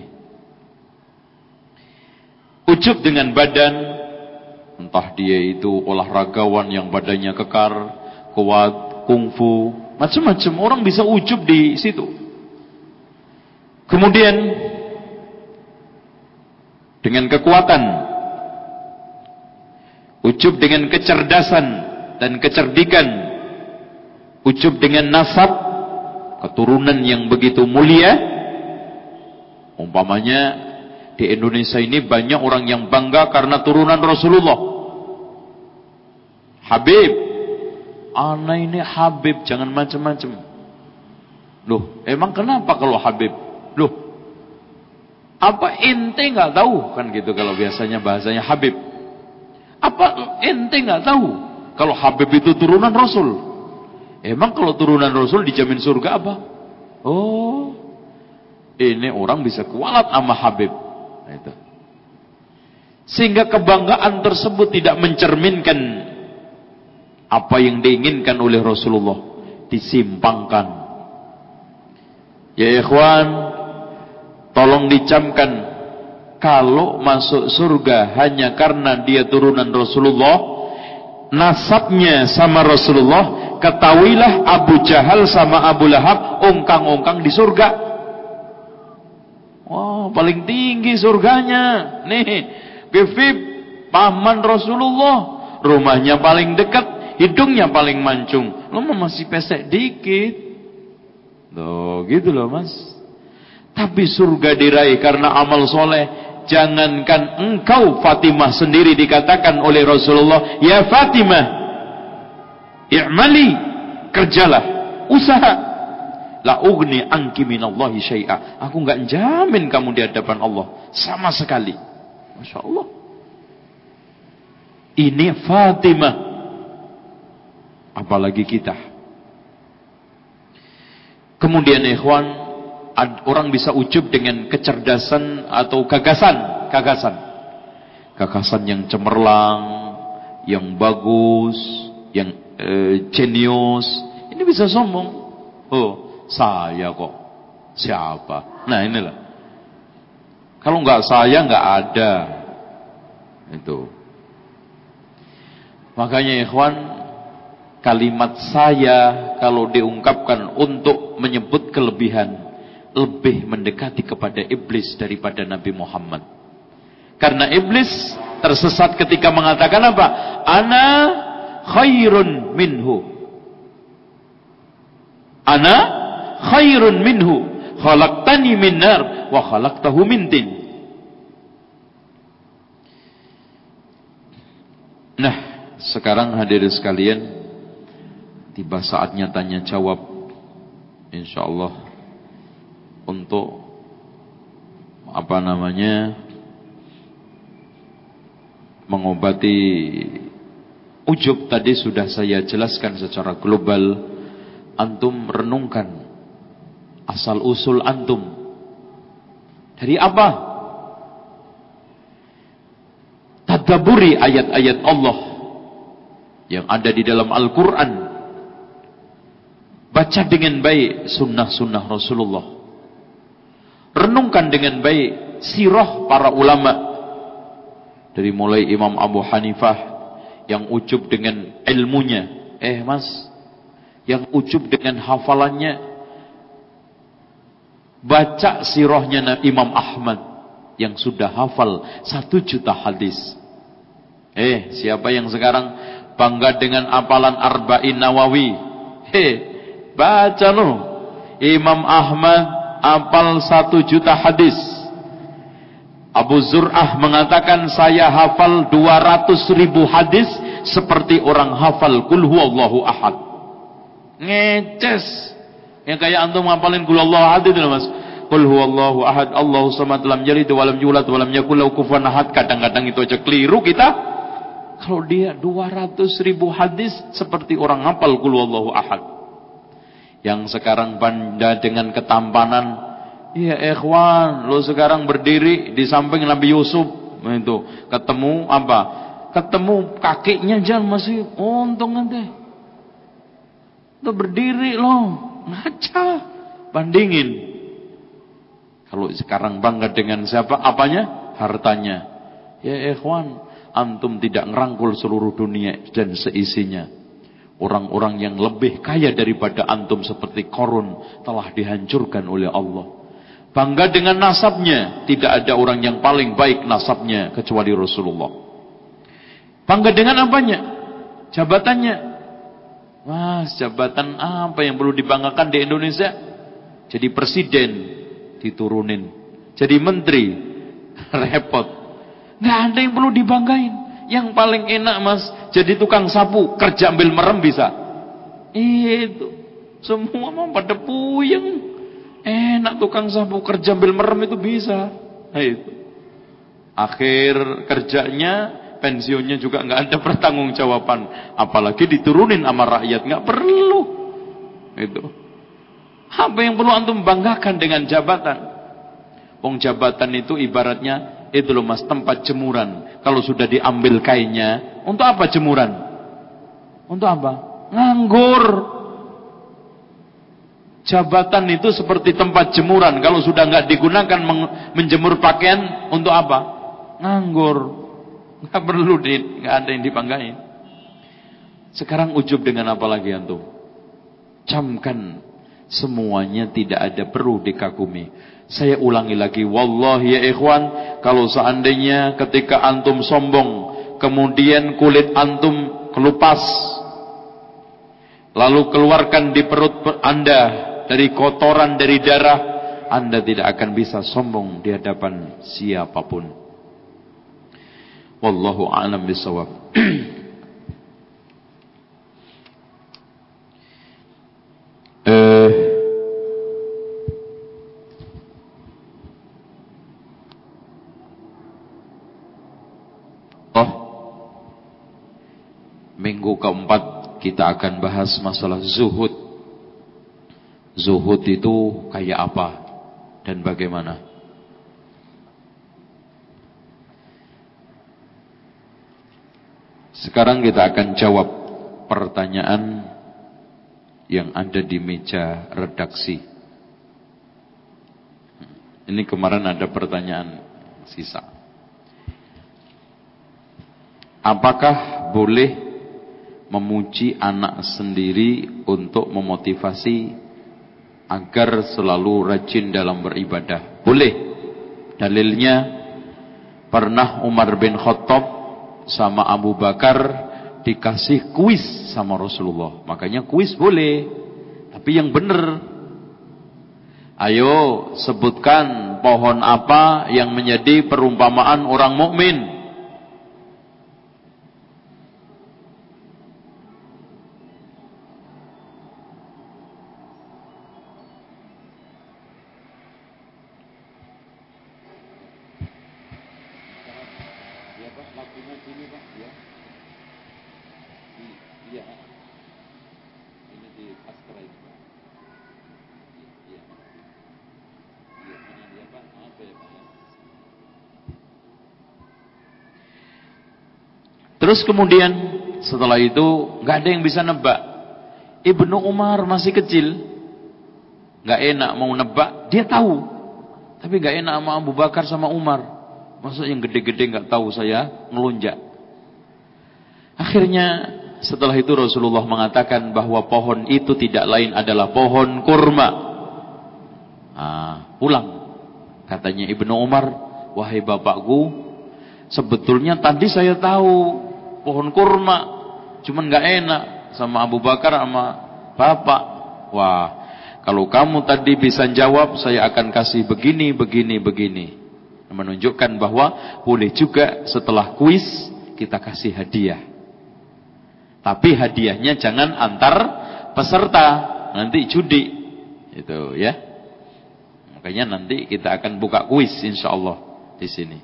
Ujub dengan badan, entah dia itu olahragawan yang badannya kekar, kuat, kungfu, macam-macam orang bisa ujub di situ. Kemudian dengan kekuatan, ujub dengan kecerdasan dan kecerdikan, ujub dengan nasab, keturunan yang begitu mulia. Umpamanya di Indonesia ini banyak orang yang bangga karena turunan Rasulullah. Habib, ana ini Habib, jangan macam-macam. Loh, emang kenapa kalau Habib? Loh, apa ente nggak tahu kan gitu kalau biasanya bahasanya Habib? Apa ente nggak tahu kalau Habib itu turunan Rasul? Emang kalau turunan Rasul dijamin surga apa? Oh, ini orang bisa kualat sama Habib. Nah, itu. Sehingga kebanggaan tersebut tidak mencerminkan apa yang diinginkan oleh Rasulullah, disimpangkan. Ya ikhwan, tolong dicamkan, kalau masuk surga hanya karena dia turunan Rasulullah, nasabnya sama Rasulullah, ketahuilah Abu Jahal sama Abu Lahab ongkang-ongkang di surga. Wah, paling tinggi surganya. Nih, Bifib, paman Rasulullah, rumahnya paling dekat, hidungnya paling mancung. Lo masih pesek dikit. Tuh, gitu loh mas. Tapi surga diraih karena amal soleh. Jangankan engkau Fatimah sendiri dikatakan oleh Rasulullah, ya Fatimah, i'mali, kerjalah, usaha. La ugni anki minallahi syai'a. Aku enggak jamin kamu di hadapan Allah sama sekali. Masya Allah. Ini Fatimah. Apalagi kita. Kemudian ikhwan, orang bisa ujub dengan kecerdasan atau gagasan. Gagasan yang cemerlang, yang bagus, yang jenius. Ini bisa sombong. Oh, saya kok, siapa? Nah inilah, kalau nggak saya nggak ada itu. Makanya ikhwan, kalimat saya kalau diungkapkan untuk menyebut kelebihan, lebih mendekati kepada iblis daripada Nabi Muhammad. Karena iblis tersesat ketika mengatakan apa? Ana khairun minhu. Ana khairun minhu, khalaqtani min nar wa khalaqtahu min tin. Nah, sekarang hadirin sekalian, tiba saatnya tanya jawab, insyaallah, untuk mengobati ujub. Tadi sudah saya jelaskan secara global. Antum renungkan asal usul antum dari apa? Tadabburi ayat-ayat Allah yang ada di dalam Al-Quran. Baca dengan baik sunnah-sunnah Rasulullah. Renungkan dengan baik sirah para ulama. Dari mulai Imam Abu Hanifah yang ujub dengan ilmunya. Mas, yang ujub dengan hafalannya. Baca sirahnya Imam Ahmad yang sudah hafal 1 juta hadis. Siapa yang sekarang bangga dengan hafalan Arba'in Nawawi? Baca loh. Imam Ahmad hafal 1 juta hadis. Abu Zur'ah mengatakan saya hafal 200.000 hadis seperti orang hafal Qul huwallahu ahad. Ngeces. Yang kayak antum ngapalin Qul huwallahu ahad itu Mas. Qul huwallahu ahad, Allahu samad, lam yalid wa lam yulad wa lam yakul lahu kufuwan ahad. Kadang-kadang itu aja keliru kita. Kalau dia 200.000 hadis seperti orang hafal Qul huwallahu ahad. Yang sekarang banda dengan ketampanan. Iya ikhwan, lo sekarang berdiri di samping Nabi Yusuf itu ketemu apa? Ketemu kakinya jangan masih untung nanti. Itu berdiri lo, ngaca, bandingin. Kalau sekarang bangga dengan siapa? Apanya? Hartanya. Ya ikhwan, antum tidak ngerangkul seluruh dunia dan seisinya. Orang-orang yang lebih kaya daripada antum seperti Qarun telah dihancurkan oleh Allah. Bangga dengan nasabnya, tidak ada orang yang paling baik nasabnya kecuali Rasulullah. Bangga dengan apanya? Jabatannya. Mas, jabatan apa yang perlu dibanggakan di Indonesia? Jadi presiden diturunin, jadi menteri repot. Nggak ada yang perlu dibanggain. Yang paling enak Mas, jadi tukang sapu, kerja ambil merem bisa. Itu semua mau pada puyeng. Enak tukang sapu, kerja ambil merem itu bisa. Nah itu. Akhir kerjanya, pensiunnya juga nggak ada pertanggungjawaban. Apalagi diturunin sama rakyat, nggak perlu. Itu. Apa yang perlu antum banggakan dengan jabatan? Wong jabatan itu ibaratnya itu loh Mas, tempat jemuran. Kalau sudah diambil kainnya, untuk apa jemuran? Untuk apa? Nganggur. Jabatan itu seperti tempat jemuran. Kalau sudah nggak digunakan menjemur pakaian, untuk apa? Nganggur. Nggak perlu, nggak ada yang dibanggain. Sekarang ujub dengan apa lagi antum? Camkan semuanya tidak ada perlu dikagumi. Saya ulangi lagi, wallahi ya ikhwan, kalau seandainya ketika antum sombong, kemudian kulit antum kelupas, lalu keluarkan di perut Anda dari kotoran, dari darah, Anda tidak akan bisa sombong di hadapan siapapun. Wallahu a'lam bishawab. Minggu keempat kita akan bahas masalah zuhud. Zuhud itu kayak apa dan bagaimana? Sekarang kita akan jawab pertanyaan yang ada di meja redaksi. Ini kemarin ada pertanyaan sisa. Apakah boleh memuji anak sendiri untuk memotivasi agar selalu rajin dalam beribadah? Boleh. Dalilnya, pernah Umar bin Khattab sama Abu Bakar dikasih kuis sama Rasulullah. Makanya kuis boleh, tapi yang benar. Ayo sebutkan pohon apa yang menjadi perumpamaan orang mukmin. Terus kemudian setelah itu nggak ada yang bisa nebak. Ibnu Umar masih kecil, nggak enak mau nebak, dia tahu, tapi nggak enak sama Abu Bakar sama Umar. Maksudnya yang gede-gede nggak tahu, saya ngelunjak. Akhirnya setelah itu Rasulullah mengatakan bahwa pohon itu tidak lain adalah pohon kurma. Pulang, katanya Ibnu Umar, wahai bapakku, sebetulnya tadi saya tahu pohon kurma, cuman nggak enak sama Abu Bakar sama Bapak, wah, kalau kamu tadi bisa jawab, saya akan kasih begini, begini, begini. Menunjukkan bahwa boleh juga setelah kuis kita kasih hadiah. Tapi hadiahnya jangan antar peserta, nanti judi. Itu ya. Makanya nanti kita akan buka kuis insyaallah di sini.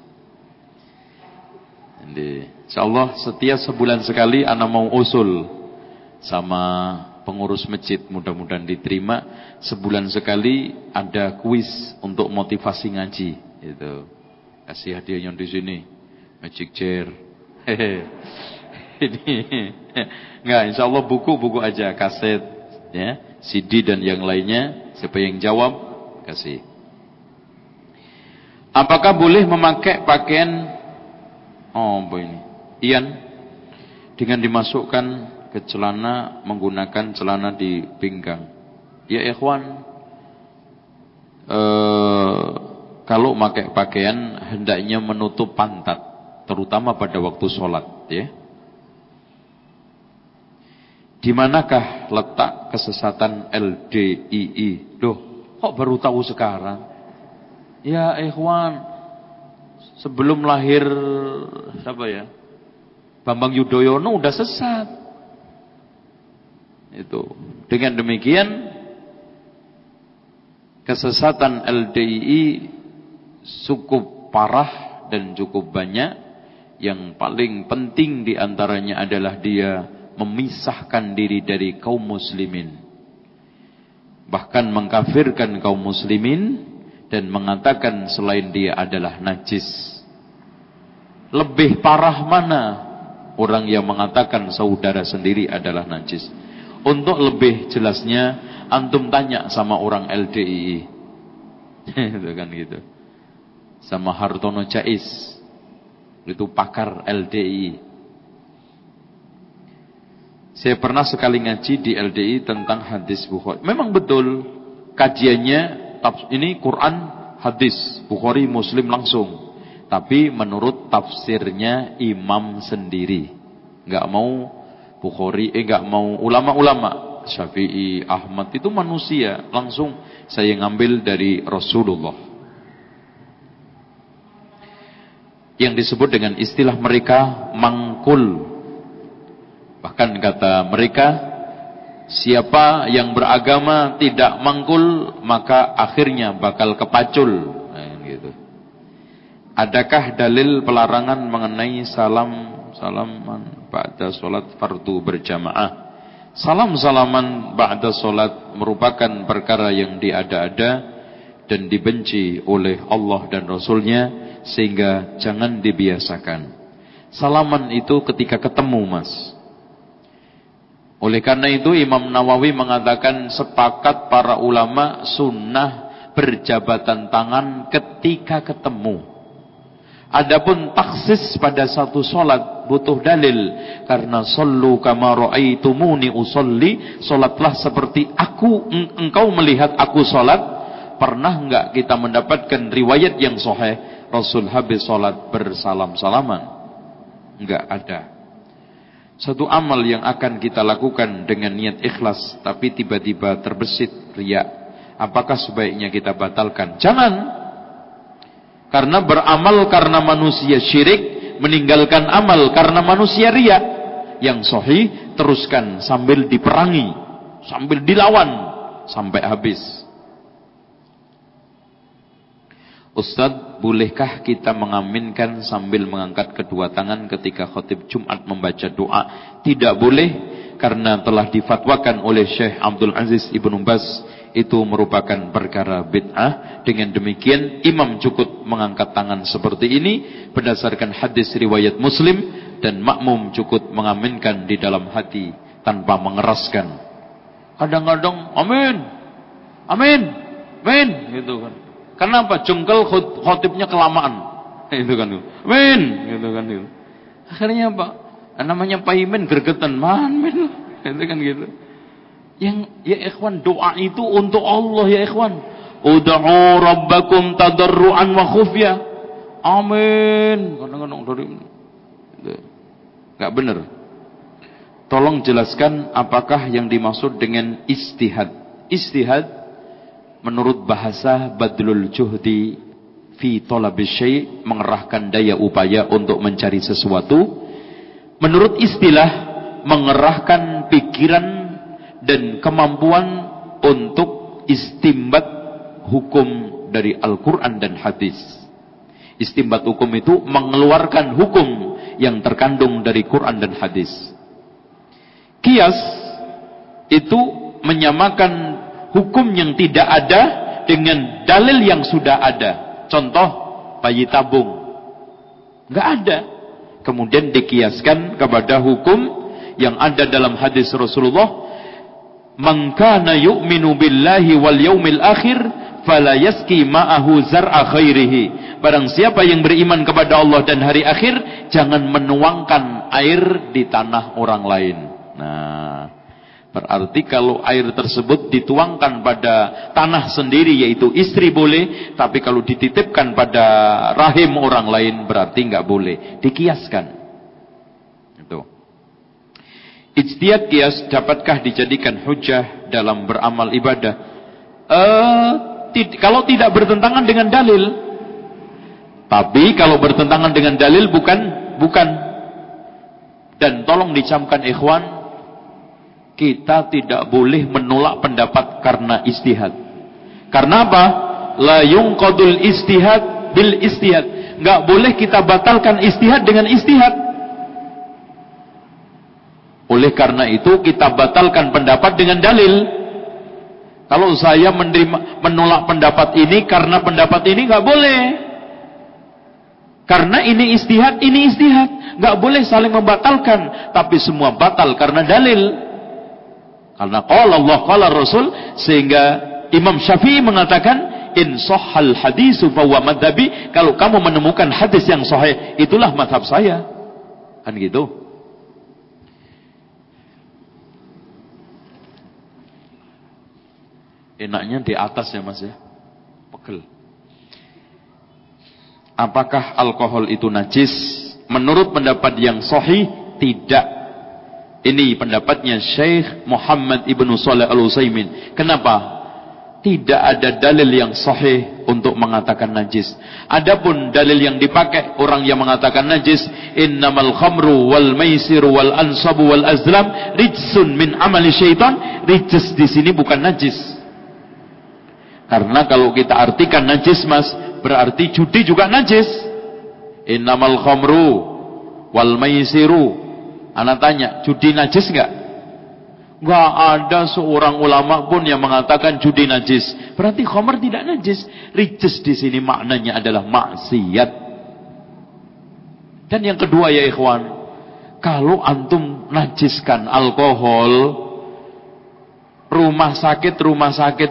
Insyaallah setiap sebulan sekali ana mau usul sama pengurus masjid, mudah-mudahan diterima. Sebulan sekali ada kuis untuk motivasi ngaji. Itu kasih hadiahnya di sini, magic chair. Ini enggak, insyaallah buku-buku aja, kaset, ya, CD dan yang lainnya. Siapa yang jawab kasih. Apakah boleh memakai pakaian apa ini? Ian dengan dimasukkan ke celana menggunakan celana di pinggang. Ya ikhwan, kalau pakai pakaian hendaknya menutup pantat, terutama pada waktu sholat, ya. Di manakah letak kesesatan LDII? Duh, kok baru tahu sekarang? Ya ikhwan, sebelum lahir siapa ya? Bambang Yudhoyono udah sesat. Itu. Dengan demikian kesesatan LDII cukup parah dan cukup banyak. Yang paling penting diantaranya adalah dia memisahkan diri dari kaum muslimin, bahkan mengkafirkan kaum muslimin dan mengatakan selain dia adalah najis. Lebih parah mana orang yang mengatakan saudara sendiri adalah najis? Untuk lebih jelasnya antum tanya sama orang LDII. Itu kan gitu. Sama Hartono Jais. Itu pakar LDII. Saya pernah sekali ngaji di LDI tentang hadis Bukhari. Memang betul kajiannya ini Quran, hadis, Bukhari, Muslim langsung. Tapi menurut tafsirnya imam sendiri. Enggak mau Bukhari, enggak mau ulama-ulama. Syafi'i, Ahmad itu manusia. Langsung saya ngambil dari Rasulullah. Yang disebut dengan istilah mereka mangkul. Bahkan kata mereka, siapa yang beragama tidak mangkul, maka akhirnya bakal kepacul. Nah, gitu. Adakah dalil pelarangan mengenai salaman ba'da sholat fardu berjamaah? Salam-salaman ba'da sholat merupakan perkara yang diada-ada dan dibenci oleh Allah dan Rasulnya, sehingga jangan dibiasakan. Salaman itu ketika ketemu, mas. Oleh karena itu Imam Nawawi mengatakan sepakat para ulama sunnah berjabatan tangan ketika ketemu. Adapun taksis pada satu solat butuh dalil, karena sallu kama ra'aitumuni usolli, solatlah seperti engkau melihat aku solat. Pernah enggak kita mendapatkan riwayat yang sahih Rasul habis solat bersalam-salaman? Enggak ada. Satu amal yang akan kita lakukan dengan niat ikhlas, tapi tiba-tiba terbesit riya, apakah sebaiknya kita batalkan? Jangan. Karena beramal karena manusia syirik, meninggalkan amal karena manusia riya. Yang sahih teruskan sambil diperangi, sambil dilawan sampai habis. Ustaz, bolehkah kita mengaminkan sambil mengangkat kedua tangan ketika khatib Jumat membaca doa? Tidak boleh, karena telah difatwakan oleh Syekh Abdul Aziz Ibnu Baz, itu merupakan perkara bid'ah. Dengan demikian imam cukup mengangkat tangan seperti ini berdasarkan hadis riwayat Muslim, dan makmum cukup mengaminkan di dalam hati tanpa mengeraskan. Kadang-kadang amin, amin, amin, gitu kan. Kenapa? Jengkel khotibnya kelamaan. Itu kan. Amin, gitu kan. Akhirnya apa? Namanya paimin gergetan, man. Itu kan gitu. Yang ya ikhwan, doa itu untuk Allah ya ikhwan. Ud'u rabbakum tadarruan wa khufya. Amin. Kadang-kadang dari enggak benar. tolong jelaskan apakah yang dimaksud dengan istihad. Istihad menurut bahasa badlul juhdi fi talabi syai', mengerahkan daya upaya untuk mencari sesuatu. Menurut istilah, mengerahkan pikiran dan kemampuan untuk istimbat hukum dari Al-Quran dan hadis. Istimbat hukum itu mengeluarkan hukum yang terkandung dari Quran dan hadis. Qiyas itu menyamakan hukum yang tidak ada dengan dalil yang sudah ada. Contoh, bayi tabung. Nggak ada. Kemudian dikiaskan kepada hukum yang ada dalam hadis Rasulullah, man kana yu'minu billahi wal yaumil akhir fala yaski ma'ahu zar'a khairihi. Barang siapa yang beriman kepada Allah dan hari akhir, jangan menuangkan air di tanah orang lain. Nah, berarti kalau air tersebut dituangkan pada tanah sendiri, yaitu istri, boleh. Tapi kalau dititipkan pada rahim orang lain, berarti nggak boleh. Dikiaskan. Itu. Ijtihad qiyas dapatkah dijadikan hujjah dalam beramal ibadah? Kalau tidak bertentangan dengan dalil. Tapi kalau bertentangan dengan dalil, bukan. Dan tolong dicamkan ikhwan, kita tidak boleh menolak pendapat karena istihad. Karena apa? La yunqadul istihad bil istihad. Enggak boleh kita batalkan istihad dengan istihad. Oleh karena itu kita batalkan pendapat dengan dalil. Kalau saya menolak pendapat ini karena pendapat ini, enggak boleh. Karena ini istihad, ini istihad. Enggak boleh saling membatalkan, tapi semua batal karena dalil. Karena qala Allah qala Rasul, sehingga Imam Syafi'i mengatakan in sahhal hadisu fa huwa madhabi. Kalau kamu menemukan hadis yang sahih, itulah mazhab saya. Kan gitu. Enaknya di atas ya Mas ya. Pegel. Apakah alkohol itu najis? Menurut pendapat yang sahih, tidak. Ini pendapatnya Syekh Muhammad Ibnu Shalih Al-Utsaimin. Kenapa? Tidak ada dalil yang sahih untuk mengatakan najis. Adapun dalil yang dipakai orang yang mengatakan najis, innamal khamru wal maisiru wal ansabu wal azlam rijsun min amali syaitan. Rijs di sini bukan najis. Karena kalau kita artikan najis Mas, berarti judi juga najis. Innamal khamru wal maisiru. Anak tanya, judi najis enggak? Enggak ada seorang ulama pun yang mengatakan judi najis. Berarti khamr tidak najis. Rijs di sini maknanya adalah maksiat. Dan yang kedua ya ikhwan, kalau antum najiskan alkohol, rumah sakit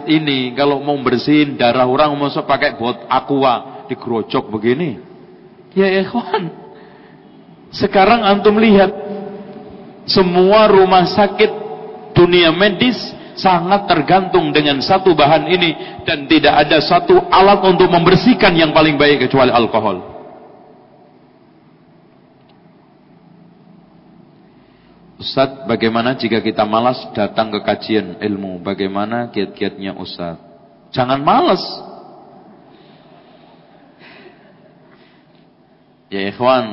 ini kalau mau bersihin darah orang masuk pakai bot aqua, digerocok begini. Ya ikhwan, sekarang antum lihat semua rumah sakit dunia medis sangat tergantung dengan satu bahan ini, dan tidak ada satu alat untuk membersihkan yang paling baik kecuali alkohol. Ustaz, bagaimana jika kita malas datang ke kajian ilmu? Bagaimana kiat-kiatnya Ustaz? Jangan malas. Ya ikhwan,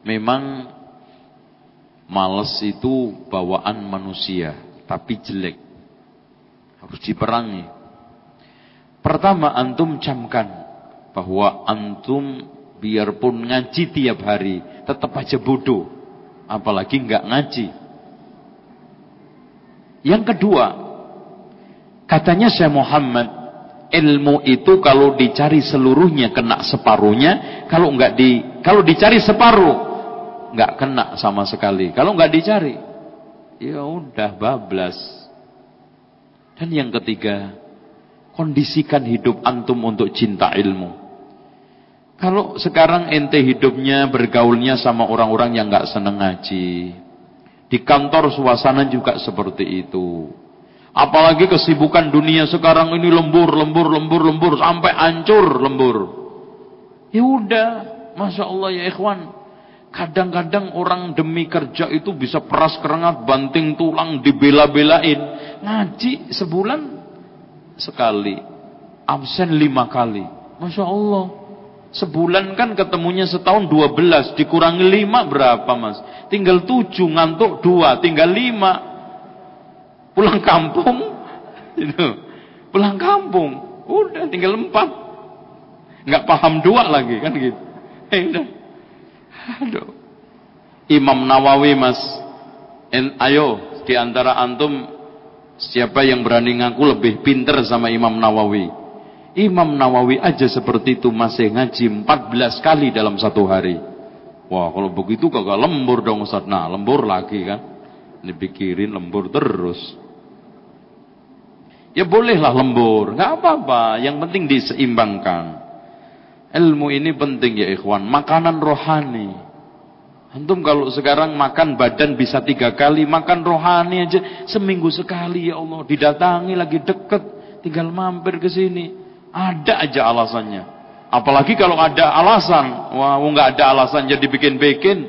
memang malas itu bawaan manusia, tapi jelek. Harus diperangi. Pertama, antum camkan bahwa antum biarpun ngaji tiap hari, tetap aja bodoh. Apalagi enggak ngaji. Yang kedua, katanya Syekh Muhammad, ilmu itu kalau dicari seluruhnya kena separuhnya, kalau dicari separuh enggak kena sama sekali. Kalau enggak dicari, ya udah bablas. Dan yang ketiga, kondisikan hidup antum untuk cinta ilmu. Kalau sekarang ente hidupnya bergaulnya sama orang-orang yang enggak senang ngaji, di kantor suasana juga seperti itu. Apalagi kesibukan dunia sekarang ini lembur sampai hancur lembur. Ya udah, masya Allah ya ikhwan, Kadang-kadang orang demi kerja itu bisa peras keringat, banting tulang, dibela-belain. Ngaji sebulan sekali, absen 5 kali. Masya Allah. Sebulan kan ketemunya setahun 12, dikurangi 5 berapa mas? Tinggal 7, ngantuk 2, tinggal 5. Pulang kampung, itu. Pulang kampung, udah tinggal 4. Nggak paham 2 lagi kan gitu. Udah. Aduh. Imam Nawawi mas, ayo di antara antum siapa yang berani ngaku lebih pinter sama Imam Nawawi? Imam Nawawi aja seperti itu masih ngaji 14 kali dalam satu hari. Wah kalau begitu kagak lembur dong Ustaz. Nah lembur lagi kan, dipikirin lembur terus. Ya bolehlah lembur, nggak apa-apa, yang penting diseimbangkan. Ilmu ini penting ya ikhwan, makanan rohani. Antum kalau sekarang makan badan bisa 3 kali, makan rohani aja seminggu sekali ya Allah. Didatangi lagi deket, tinggal mampir ke sini. Ada aja alasannya. Apalagi kalau ada alasan, wah nggak ada alasan jadi bikin-bikin.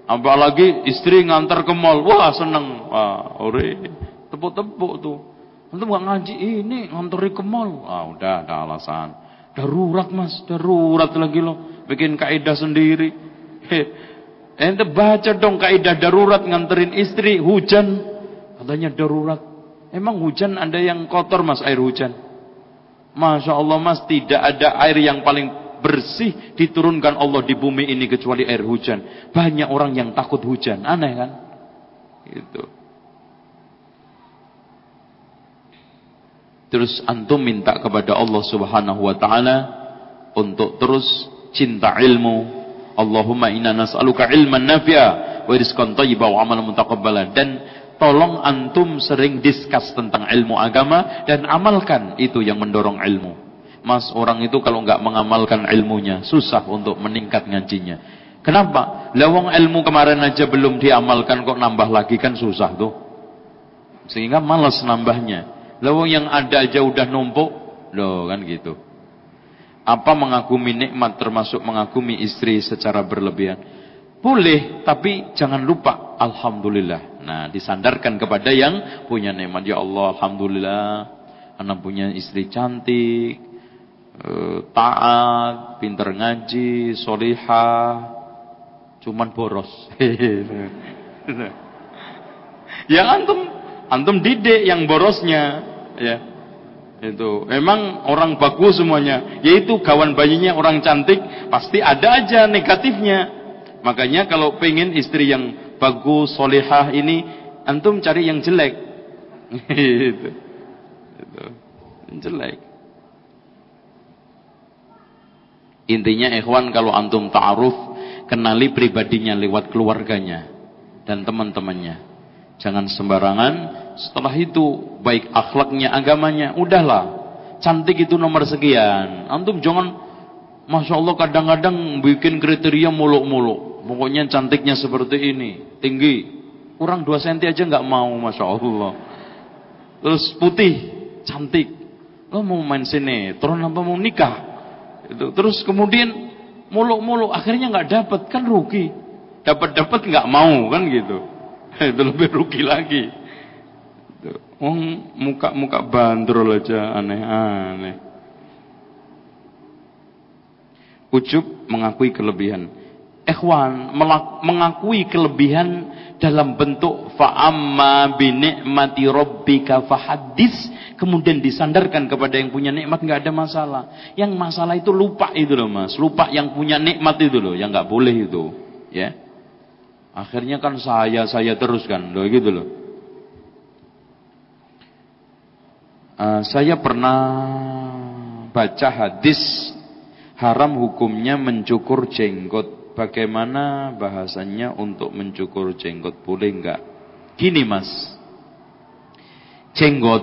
Apalagi istri ngantar ke mall, wah seneng, wah ore, tepuk-tepuk tuh. Antum nggak ngaji ini nganteri ke mall, ah udah ada alasan. Darurat mas, darurat lagi loh, bikin kaidah sendiri. Ente baca dong kaidah darurat nganterin istri, hujan, katanya darurat. Emang hujan ada yang kotor mas, air hujan? Masya Allah mas, tidak ada air yang paling bersih diturunkan Allah di bumi ini kecuali air hujan. Banyak orang yang takut hujan, aneh kan? Gitu. Terus antum minta kepada Allah Subhanahu wa taala untuk terus cinta ilmu. Allahumma inna nas'aluka ilman nafi'a wa rizqan thayyiban wa amalan mutaqabbalan. Dan tolong antum sering discuss tentang ilmu agama dan amalkan itu yang mendorong ilmu. Mas, orang itu kalau enggak mengamalkan ilmunya susah untuk meningkat ngajinya. Kenapa? Lawang ilmu kemarin aja belum diamalkan kok nambah lagi kan susah tuh. Sehingga malas nambahnya. Lawang yang ada aja udah numpuk, loh kan gitu. Apa mengagumi nikmat termasuk mengagumi istri secara berlebihan? Boleh, tapi jangan lupa alhamdulillah. Nah, disandarkan kepada yang punya nikmat. Ya Allah, alhamdulillah, anak punya istri cantik, taat, pinter ngaji, solihah, cuman boros. Ya antum didik yang borosnya. Ya, itu emang orang bagus semuanya, yaitu kawan bayinya orang cantik, pasti ada aja negatifnya. Makanya kalau pengen istri yang bagus, solehah ini, antum cari yang jelek. Itu jelek. Intinya ikhwan, kalau antum ta'aruf, kenali pribadinya lewat keluarganya dan teman-temannya. Jangan sembarangan. Setelah itu baik akhlaknya, agamanya, udahlah. Cantik itu nomor sekian. Antum jangan, masya Allah kadang-kadang bikin kriteria muluk-muluk. Pokoknya cantiknya seperti ini, tinggi, kurang 2 cm aja nggak mau, masya Allah. Terus putih, cantik. Lo mau main sinetron apa mau nikah? Itu. Terus kemudian muluk-muluk, akhirnya nggak dapat, kan rugi. Dapat nggak mau kan gitu. Itu lebih rugi lagi. Muka bandrol aja aneh-aneh. Ujub mengakui kelebihan. Ikhwan, mengakui kelebihan dalam bentuk fa'amma bi ni'mati rabbika fahaddits, kemudian disandarkan kepada yang punya nikmat, nggak ada masalah. Yang masalah itu lupa itu loh Mas, lupa yang punya nikmat itu loh, yang nggak boleh itu, ya. Akhirnya kan saya terus kan, loh gitu loh. Saya pernah baca hadis haram hukumnya mencukur jenggot. Bagaimana bahasannya untuk mencukur jenggot, boleh enggak? Gini Mas, jenggot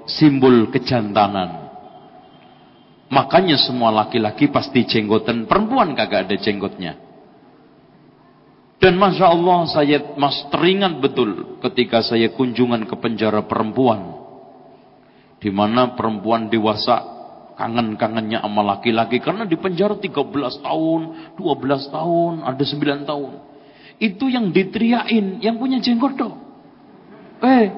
simbol kejantanan. Makanya semua laki-laki pasti jenggotan, perempuan kagak ada jenggotnya. Dan Masya Allah, saya teringat betul ketika saya kunjungan ke penjara perempuan, di mana perempuan dewasa kangen-kangennya sama laki-laki karena di penjara 13 tahun, 12 tahun, ada 9 tahun. Itu yang diteriakin, yang punya jenggot dong.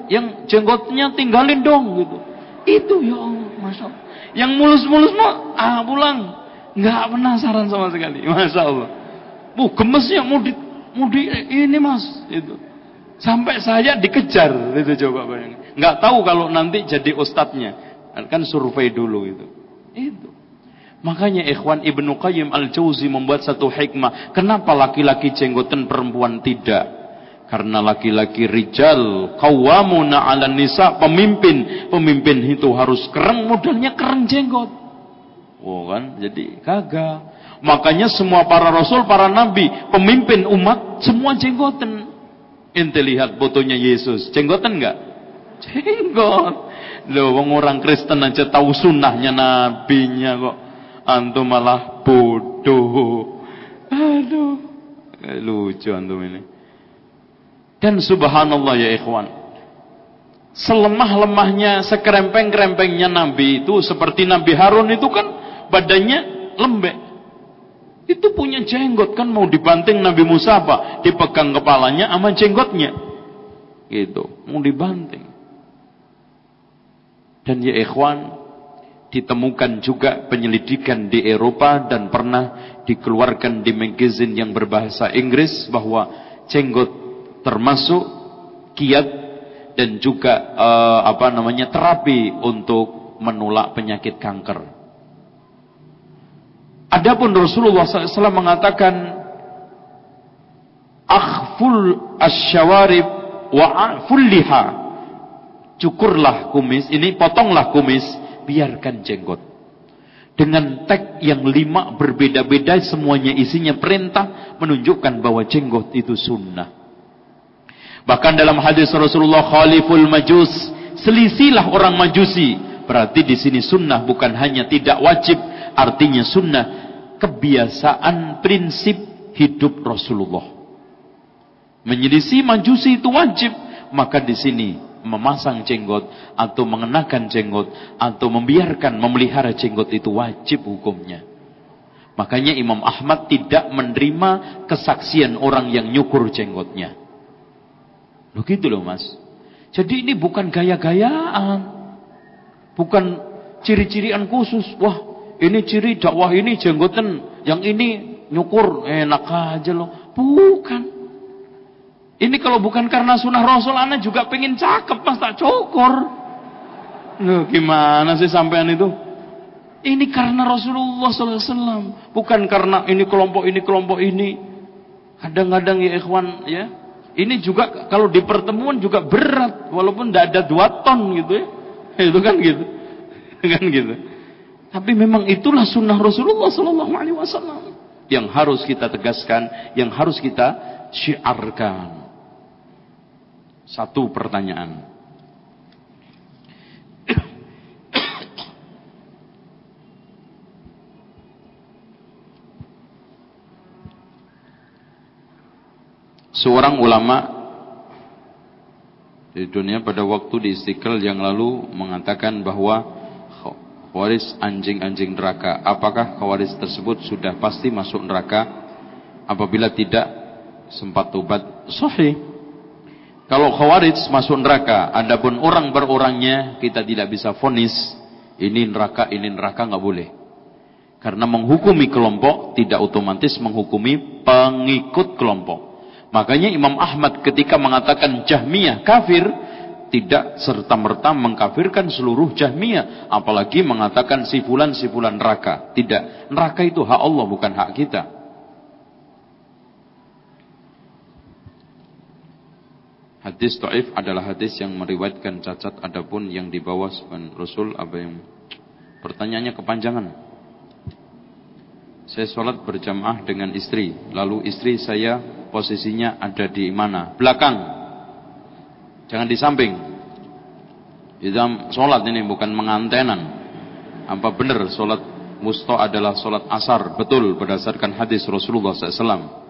Yang jenggotnya tinggalin dong gitu. Itu ya Allah, Masya Allah. Yang mulus-mulus mah pulang. Nggak penasaran sama sekali, Masya Allah. Gemesnya mau di ini mas, itu. Sampai saya dikejar, itu coba bayangin. Nggak tahu kalau nanti jadi ustadznya. Kan survei dulu itu. Itu. Makanya ikhwan Ibnu Qayyim Al-Jauzi membuat satu hikmah. Kenapa laki-laki jenggotan perempuan tidak? Karena laki-laki rijal qawwamuna 'alan nisa, pemimpin itu harus kereng, modalnya kereng jenggot. Kan jadi kagak. Makanya semua para rasul, para nabi, pemimpin umat semua jenggotan. Ente lihat fotonya Yesus, jenggotan enggak? Jenggot. Loh, orang Kristen aja tahu sunnahnya nabinya kok. Antum malah bodoh. Aduh, lucu antum ini. Dan subhanallah ya ikhwan, selemah-lemahnya, sekerempeng-kerempengnya Nabi itu, seperti Nabi Harun itu kan badannya lembek. Itu punya jenggot kan, mau dibanting Nabi Musa apa? Dipegang kepalanya sama jenggotnya. Gitu, mau dibanting. Dan ya ikhwan, ditemukan juga penyelidikan di Eropa dan pernah dikeluarkan di magazine yang berbahasa Inggris bahwa jenggot termasuk kiat dan juga terapi untuk menolak penyakit kanker. Adapun Rasulullah SAW mengatakan akhful asyawarib wa a'ful liha, cukurlah kumis, ini potonglah kumis, biarkan jenggot. Dengan tag yang 5 berbeda-beda, semuanya isinya perintah menunjukkan bahwa jenggot itu sunnah. Bahkan dalam hadis Rasulullah, khaliful majus, selisilah orang majusi. Berarti di sini sunnah bukan hanya tidak wajib, artinya sunnah kebiasaan prinsip hidup Rasulullah. Menyelisih majusi itu wajib, maka di sini memasang jenggot atau mengenakan jenggot atau membiarkan memelihara jenggot itu wajib hukumnya. Makanya Imam Ahmad tidak menerima kesaksian orang yang nyukur jenggotnya. Begitu loh mas. Jadi ini bukan gaya-gayaan, bukan ciri-cirian khusus. Wah ini ciri dakwah ini jenggotan, yang ini nyukur enak aja loh. Bukan. Ini kalau bukan karena sunnah Rasul, ana juga pengen cakep mas, tak cukur. Loh gimana sih sampean itu? Ini karena Rasulullah SAW, bukan karena ini kelompok ini. Kadang-kadang ya ikhwan ya, ini juga kalau di pertemuan juga berat, walaupun tidak ada 2 ton gitu ya. Itu kan gitu, kan gitu. Tapi memang itulah sunnah Rasulullah SAW yang harus kita tegaskan, yang harus kita syiarkan. Satu pertanyaan. Seorang ulama di dunia pada waktu di Istiqlal yang lalu mengatakan bahwa khawarij anjing-anjing neraka. Apakah khawarij tersebut sudah pasti masuk neraka apabila tidak sempat tobat? Sahih. Kalau khawarij masuk neraka, adapun orang per orangnya kita tidak bisa vonis ini neraka nggak boleh. Karena menghukumi kelompok tidak otomatis menghukumi pengikut kelompok. Makanya Imam Ahmad ketika mengatakan Jahmiyah kafir, tidak serta-merta mengkafirkan seluruh Jahmiyah, apalagi mengatakan si fulan neraka. Tidak, neraka itu hak Allah bukan hak kita. Hadis dhaif adalah hadis yang meriwayatkan cacat, adapun yang dibawa sebagai Rasul apa yang pertanyaannya kepanjangan. Saya sholat berjamaah dengan istri, lalu istri saya posisinya ada di mana? Belakang. Jangan di samping. Di dalam sholat ini bukan mengantenan. Apa benar sholat wusta adalah sholat asar? Betul berdasarkan hadis Rasulullah SAW.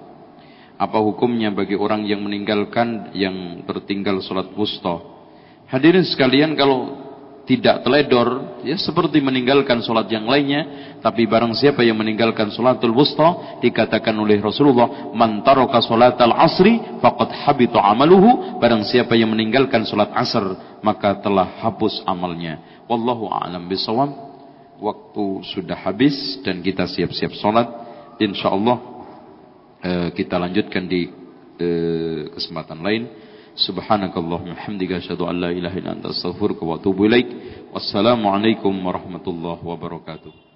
Apa hukumnya bagi orang yang meninggalkan yang tertinggal sholat wusta? Hadirin sekalian, kalau tidak teledor, ya seperti meninggalkan solat yang lainnya. Tapi barang siapa yang meninggalkan solatul wusta, dikatakan oleh Rasulullah, man taraka solatal asri faqad habita amaluhu. Barang siapa yang meninggalkan solat asar, maka telah hapus amalnya. Wallahu a'lam bishawab. Waktu sudah habis dan kita siap-siap solat. Insyaallah kita lanjutkan di kesempatan lain. Subhanakallahumma hamdika asyhadu an la ilaha illa anta astaghfiruka wa atubu ilaik. Wassalamualaikum warahmatullahi wabarakatuh.